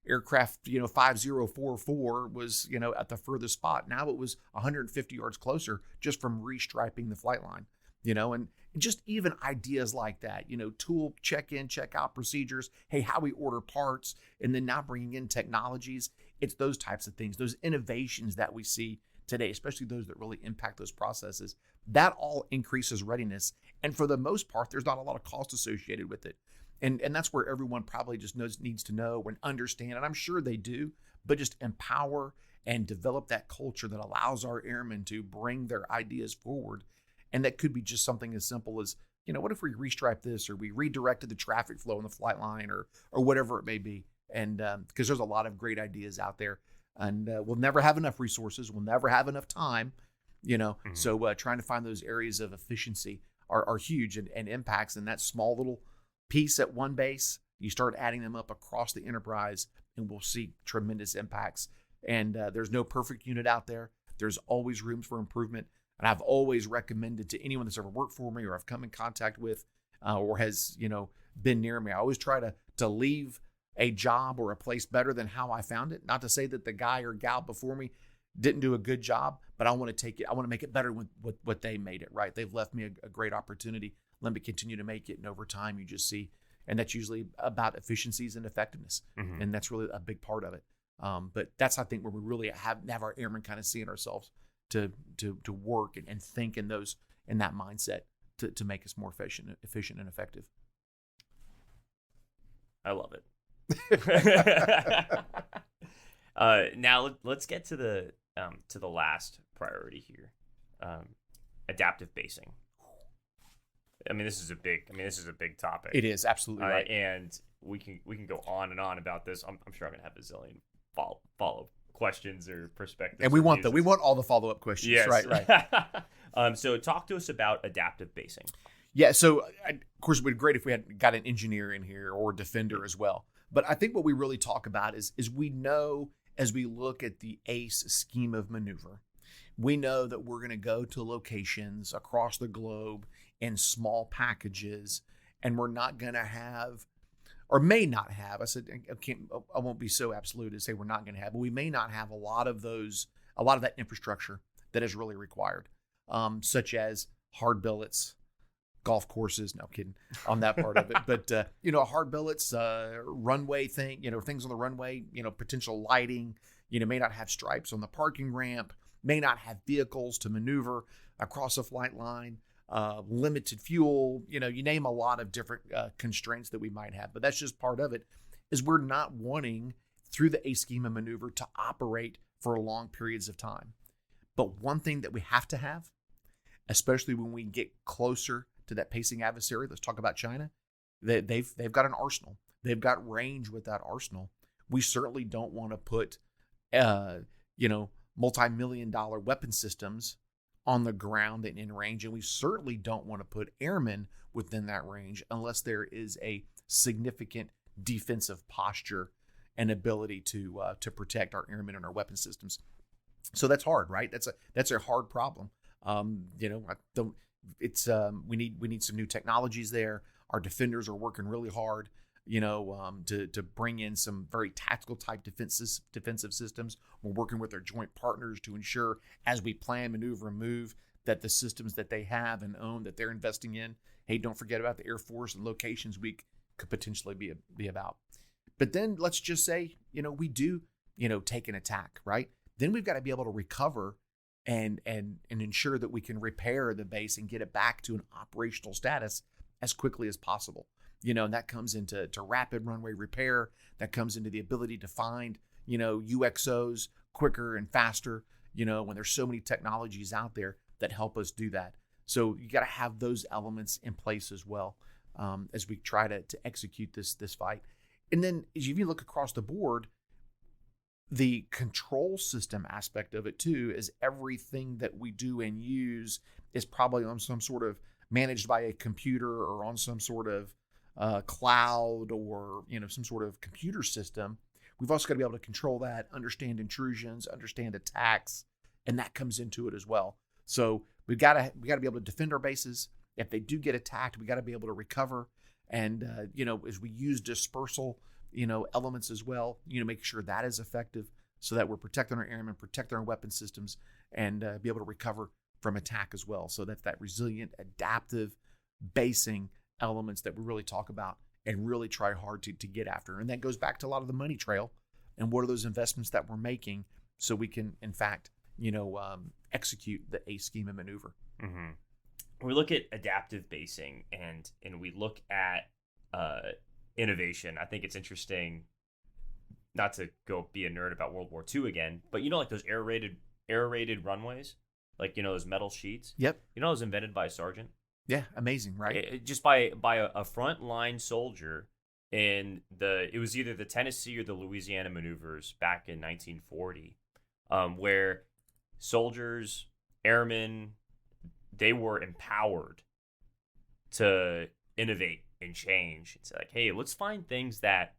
aircraft, 5044 was, at the furthest spot. Now it was 150 yards closer just from restriping the flight line, and just even ideas like that, tool check-in, check-out procedures, hey, how we order parts, and then now bringing in technologies. It's those types of things, those innovations that we see today, especially those that really impact those processes. That all increases readiness. And for the most part, there's not a lot of cost associated with it. And that's where everyone probably just needs to know and understand, and I'm sure they do, but just empower and develop that culture that allows our airmen to bring their ideas forward. And that could be just something as simple as, what if we restripe this, or we redirected the traffic flow in the flight line, or whatever it may be. And because there's a lot of great ideas out there, and we'll never have enough resources. We'll never have enough time, Mm-hmm. So trying to find those areas of efficiency are huge, and impacts. And that small little piece at one base, you start adding them up across the enterprise, and we'll see tremendous impacts. And there's no perfect unit out there. There's always rooms for improvement. And I've always recommended to anyone that's ever worked for me, or I've come in contact with, or has, been near me, I always try to leave a job or a place better than how I found it. Not to say that the guy or gal before me didn't do a good job, but I want to make it better with what they made it, right? They've left me a great opportunity. Let me continue to make it. And over time, you just see, And that's usually about efficiencies and effectiveness. Mm-hmm. And that's really a big part of it. But that's, I think, where we really have our airmen kind of seeing ourselves to work and think in that mindset to make us more efficient and effective. I love it. Now let's get to the last priority here, adaptive basing. This is a big topic. It is absolutely right, and we can go on and on about this. I'm sure I'm gonna have a zillion follow questions or perspectives. And we want all the follow up questions. Yes. Right. So talk to us about adaptive basing. Yeah. So of course, it would be great if we had got an engineer in here or a defender as well. But I think what we really talk about is we know, as we look at the ACE scheme of maneuver, we know that we're going to go to locations across the globe in small packages, and we're not going to have, or may not have, I won't be so absolute as say we're not going to have, but we may not have a lot of that infrastructure that is really required, such as hard billets, golf courses. No, I'm kidding on that part of it. But, hard billets, runway thing, things on the runway, potential lighting, may not have stripes on the parking ramp, may not have vehicles to maneuver across a flight line, limited fuel, you name a lot of different constraints that we might have. But that's just part of it, is we're not wanting through the ACE scheme of maneuver to operate for long periods of time. But one thing that we have to have, especially when we get closer to that pacing adversary, let's talk about China, they've got an arsenal. They've got range with that arsenal. We certainly don't want to put, multi-million-dollar weapon systems on the ground and in range. And we certainly don't want to put airmen within that range unless there is a significant defensive posture and ability to protect our airmen and our weapon systems. So that's hard, right? That's a hard problem. We need some new technologies there. Our defenders are working really hard, to bring in some very tactical type defensive systems. We're working with our joint partners to ensure, as we plan, maneuver, and move, that the systems that they have and own, that they're investing in, hey, don't forget about the Air Force and locations we could potentially be about. But then let's just say, we do, take an attack, right? Then we've got to be able to recover and ensure that we can repair the base and get it back to an operational status as quickly as possible. And that comes into rapid runway repair. That comes into the ability to find, UXOs quicker and faster, when there's so many technologies out there that help us do that. So you got to have those elements in place as well, as we try to execute this fight. And then as you look across the board, the control system aspect of it too is everything that we do and use is probably on some sort of managed by a computer or on some sort of cloud or, some sort of computer system. We've also got to be able to control that, understand intrusions, understand attacks, and that comes into it as well. So we got to be able to defend our bases. If they do get attacked, we got to be able to recover. And, as we use dispersal, elements as well, make sure that is effective so that we're protecting our airmen, protecting our weapon systems, and be able to recover from attack as well. So that's that resilient, adaptive basing elements that we really talk about and really try hard to get after. And that goes back to a lot of the money trail and what are those investments that we're making so we can, in fact, execute the ACE scheme and maneuver. Mm-hmm. We look at adaptive basing and we look at innovation. I think it's interesting, not to go be a nerd about World War II again, but like those air-rated runways, like those metal sheets. Yep. It was invented by a sergeant. Yeah, amazing, right? Just by a frontline soldier in it was either the Tennessee or the Louisiana maneuvers back in 1940, where soldiers, airmen, they were empowered to innovate and change. It's like, hey, let's find things that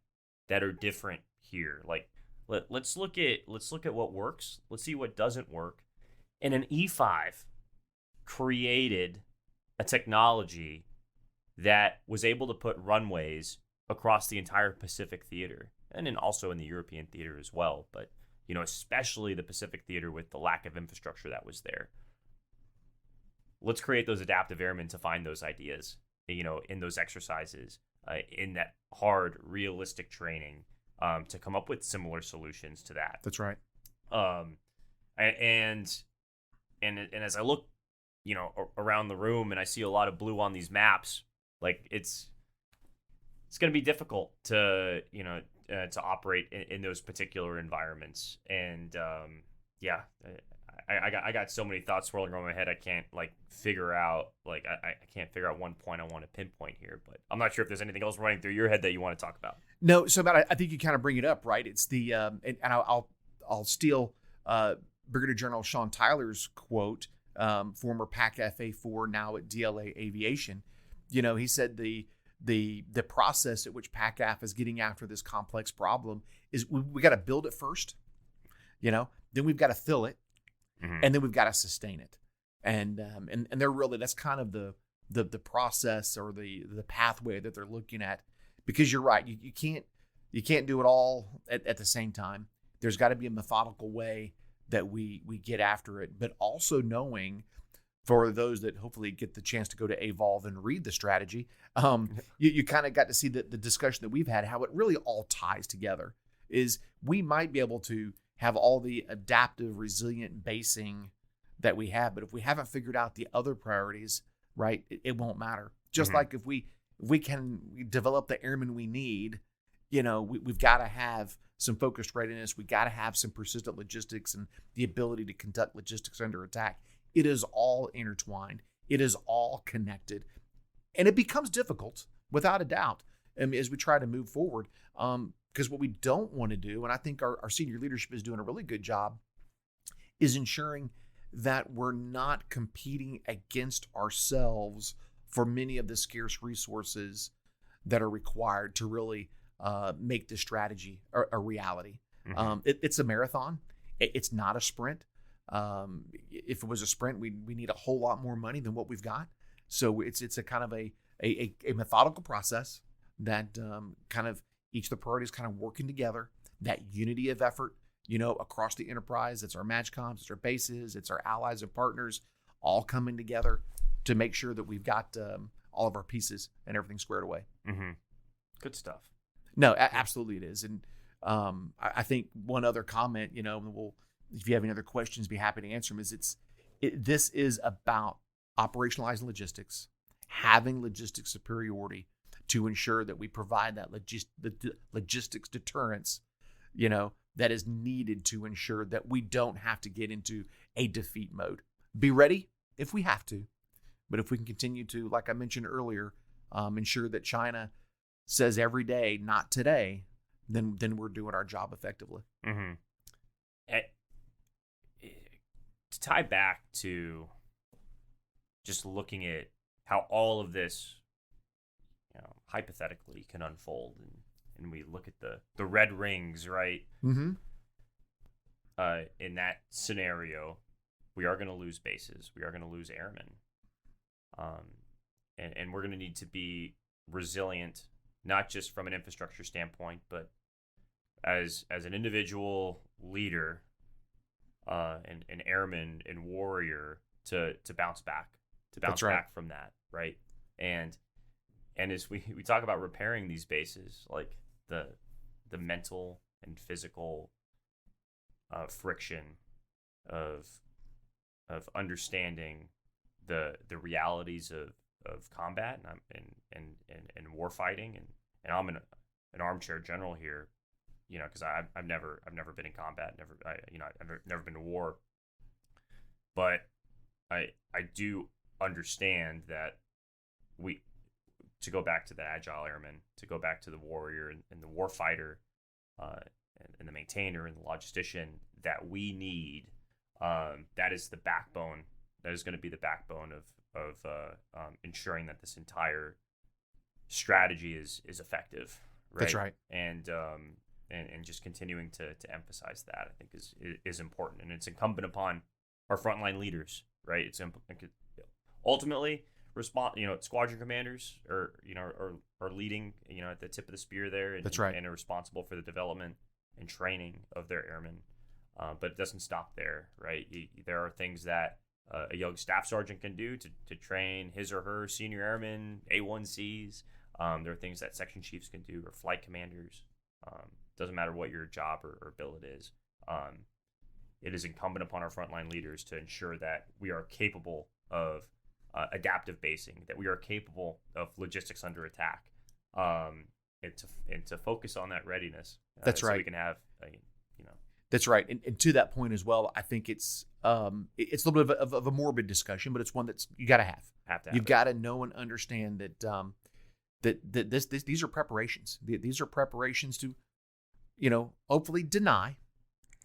are different here. Like let's look at what works. Let's see what doesn't work. And an E5 created a technology that was able to put runways across the entire Pacific theater and then also in the European theater as well. But, especially the Pacific theater with the lack of infrastructure that was there. Let's create those adaptive airmen to find those ideas, in those exercises. in that hard, realistic training to come up with similar solutions to that. That's right. And as I look, around the room and I see a lot of blue on these maps, like it's going to be difficult to to operate in those particular environments. And I got so many thoughts swirling around my head. I can't figure out I can't figure out one point I want to pinpoint here. But I'm not sure if there's anything else running through your head that you want to talk about. No, so Matt, I think you kind of bring it up, right? It's the and I'll steal Brigadier General Sean Tyler's quote, former PAC FA4, now at DLA Aviation. He said the process at which PACAF is getting after this complex problem is we got to build it first, then we've got to fill it, and then we've got to sustain it, and they're really, that's kind of the process or the pathway that they're looking at, because you're right, you can't do it all at the same time. There's got to be a methodical way that we get after it, but also knowing, for those that hopefully get the chance to go to Evolve and read the strategy, you kind of got to see the discussion that we've had, how it really all ties together. Is we might be able to have all the adaptive, resilient basing that we have, but if we haven't figured out the other priorities, right, it won't matter. Just like if we can develop the airmen we need, we've got to have some focused readiness. We got to have some persistent logistics and the ability to conduct logistics under attack. It is all intertwined. It is all connected. And it becomes difficult, without a doubt, as we try to move forward. Because what we don't want to do, and I think our senior leadership is doing a really good job, is ensuring that we're not competing against ourselves for many of the scarce resources that are required to really make this strategy a reality. It's a marathon. It's not a sprint. If it was a sprint, we need a whole lot more money than what we've got. So it's a kind of a methodical process that kind of each of the priorities kind of working together, that unity of effort, across the enterprise. It's our MAJCOMs, it's our bases, it's our allies and partners all coming together to make sure that we've got all of our pieces and everything squared away. Good stuff. No, absolutely it is. And I think one other comment, if you have any other questions, be happy to answer them, is this is about operationalizing logistics, having logistics superiority to ensure that we provide that logistics deterrence, that is needed to ensure that we don't have to get into a defeat mode. Be ready if we have to, but if we can continue to, like I mentioned earlier, ensure that China says every day, not today, then we're doing our job effectively. To tie back to just looking at how all of this, hypothetically can unfold, and we look at the red rings, right? In that scenario, we are going to lose bases. We are going to lose airmen. And we're going to need to be resilient, not just from an infrastructure standpoint, but as an individual leader, an airman and warrior to bounce back, back from that, right? And as we talk about repairing these bases, like the mental and physical friction of understanding the realities of combat and war fighting, and I'm an armchair general here, because I've never been in combat, I've never been to war, but I do understand that to go back to the agile airman, to go back to the warrior and the war fighter, and the maintainer and the logistician that we need, that is the backbone. That is going to be the backbone of ensuring that this entire strategy is effective. Right? That's right. And just continuing to emphasize that, I think is important, and it's incumbent upon our frontline leaders, right? It's ultimately squadron commanders are leading, at the tip of the spear there. And, that's right. And are responsible for the development and training of their airmen. But it doesn't stop there, right? There are things that a young staff sergeant can do to train his or her senior airmen, A1Cs, There are things that section chiefs can do, or flight commanders. Doesn't matter what your job or billet is. It is incumbent upon our frontline leaders to ensure that we are capable of adaptive basing, that we are capable of logistics under attack, and to focus on that readiness. That's right. So we can have, That's right. And to that point as well, I think it's a little bit of a morbid discussion, but it's one that's you got to have. You've got to know and understand that these are preparations. These are preparations to, hopefully deny,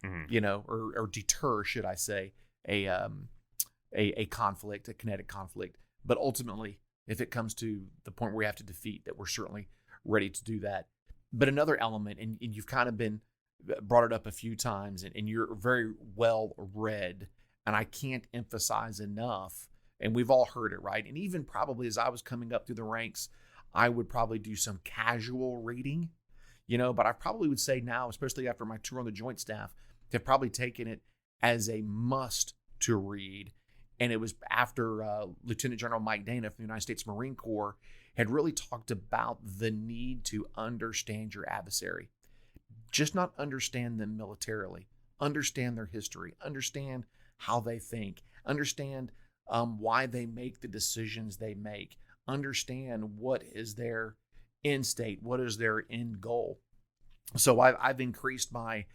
or deter, should I say, a conflict, a kinetic conflict. But ultimately, if it comes to the point where we have to defeat, that we're certainly ready to do that. But another element, and you've kind of brought it up a few times, and you're very well read, and I can't emphasize enough, and we've all heard it, right? And even probably as I was coming up through the ranks, I would probably do some casual reading, but I probably would say now, especially after my tour on the Joint Staff, to have probably taken it as a must to read. And it was after Lieutenant General Mike Dana from the United States Marine Corps had really talked about the need to understand your adversary. Just not understand them militarily, understand their history, understand how they think, understand why they make the decisions they make, understand what is their end state, what is their end goal. So I've increased my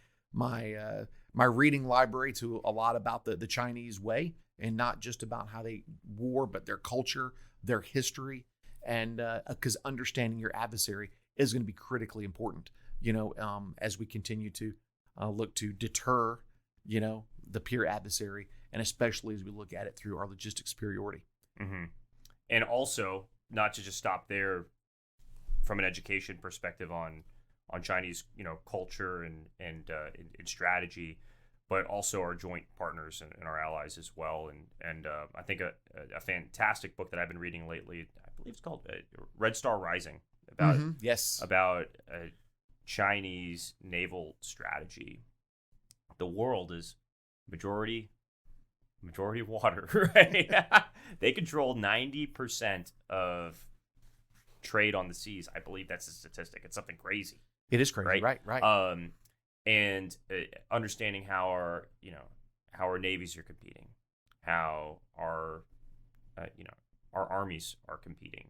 reading library to a lot about the Chinese way, and not just about how they war, but their culture, their history, and because understanding your adversary is going to be critically important. As we continue to look to deter, the peer adversary, and especially as we look at it through our logistics superiority. Mm-hmm. And also, not to just stop there from an education perspective on Chinese, culture and strategy, but also our joint partners and our allies as well. And I think a fantastic book that I've been reading lately, I believe it's called Red Star Rising, about about Chinese naval strategy. The world is majority water, right? They control 90% of trade on the seas. I believe that's a statistic. It's something crazy. It is crazy, right. And understanding how our navies are competing, how our armies are competing,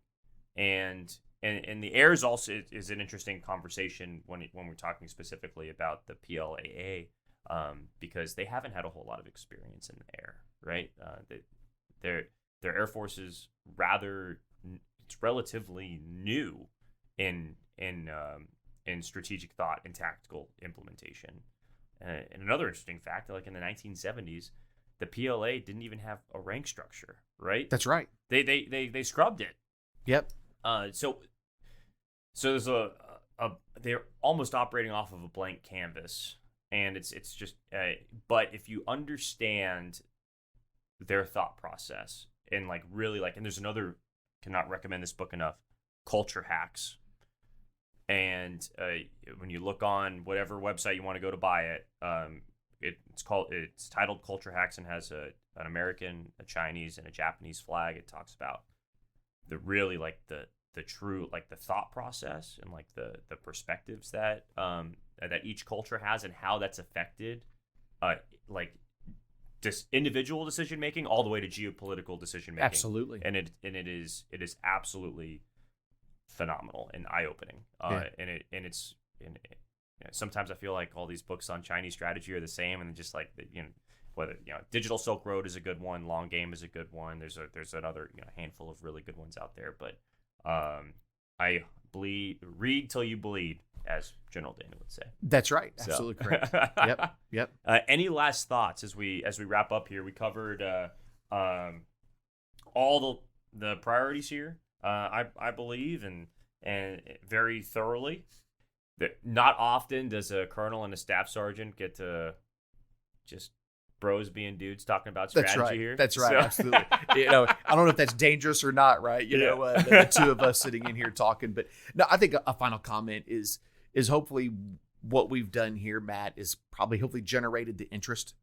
and the air is also is an interesting conversation when we're talking specifically about the PLAA, because they haven't had a whole lot of experience in the air, right? Their air force is it's relatively new in strategic thought and tactical implementation. And another interesting fact, like in the 1970s, the PLA didn't even have a rank structure, right? That's right. They scrubbed it. Yep. So there's they're almost operating off of a blank canvas, and it's just. But if you understand their thought process and really and there's another, cannot recommend this book enough, Culture Hacks. And when you look on whatever website you want to go to buy it, it's titled Culture Hacks and has an American, a Chinese, and a Japanese flag. It talks about the really the true the thought process and the perspectives that each culture has and how that's affected individual decision making all the way to geopolitical decision making. Absolutely. And it is absolutely phenomenal and eye-opening. Sometimes I feel like all these books on Chinese strategy are the same, and just whether Digital Silk Road is a good one, Long Game is a good one. There's another handful of really good ones out there, but I read till you bleed, as General Dana would say. That's right. Absolutely correct. Yep. Any last thoughts as we wrap up here? We covered all the priorities here. I believe, and very thoroughly. That not often does a colonel and a staff sergeant get to just bros being dudes talking about strategy here. That's right. Absolutely. I don't know if that's dangerous or not, right? The two of us sitting in here talking, but no, I think a final comment is hopefully what we've done here, Matt, is probably hopefully generated the interest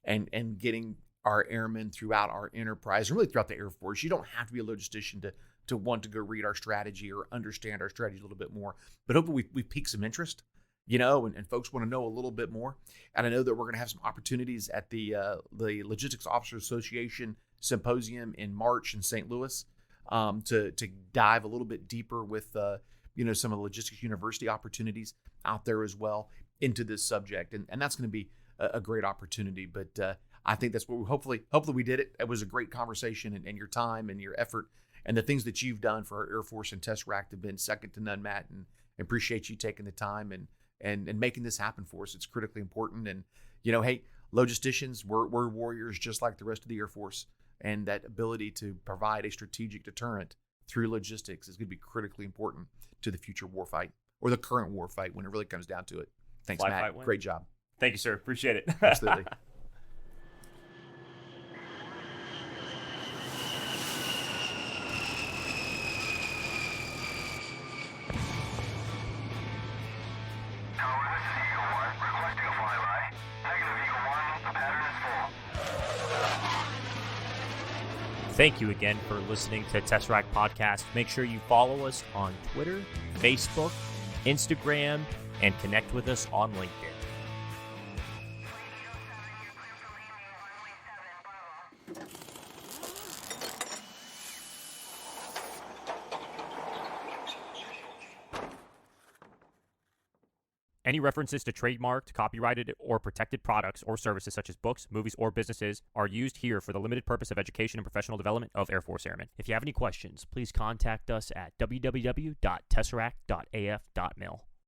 and getting our airmen throughout our enterprise, and really throughout the Air Force. You don't have to be a logistician to want to go read our strategy or understand our strategy a little bit more. But hopefully we pique some interest, and folks want to know a little bit more. And I know that we're going to have some opportunities at the Logistics Officers Association Symposium in March in St. Louis to dive a little bit deeper with some of the Logistics University opportunities out there as well into this subject. And that's going to be a great opportunity. But I think that's what hopefully we did it. It was a great conversation, and your time and your effort and the things that you've done for our Air Force and Tesseract have been second to none, Matt, and appreciate you taking the time and making this happen for us. It's critically important. And, hey, logisticians, we're warriors just like the rest of the Air Force. And that ability to provide a strategic deterrent through logistics is going to be critically important to the future warfight, or the current warfight when it really comes down to it. Thanks, Fly, Matt. fight, win. Great job. Thank you, sir. Appreciate it. Absolutely. Thank you again for listening to Tesseract Podcast. Make sure you follow us on Twitter, Facebook, Instagram, and connect with us on LinkedIn. Any references to trademarked, copyrighted, or protected products or services such as books, movies, or businesses are used here for the limited purpose of education and professional development of Air Force Airmen. If you have any questions, please contact us at www.tesseract.af.mil.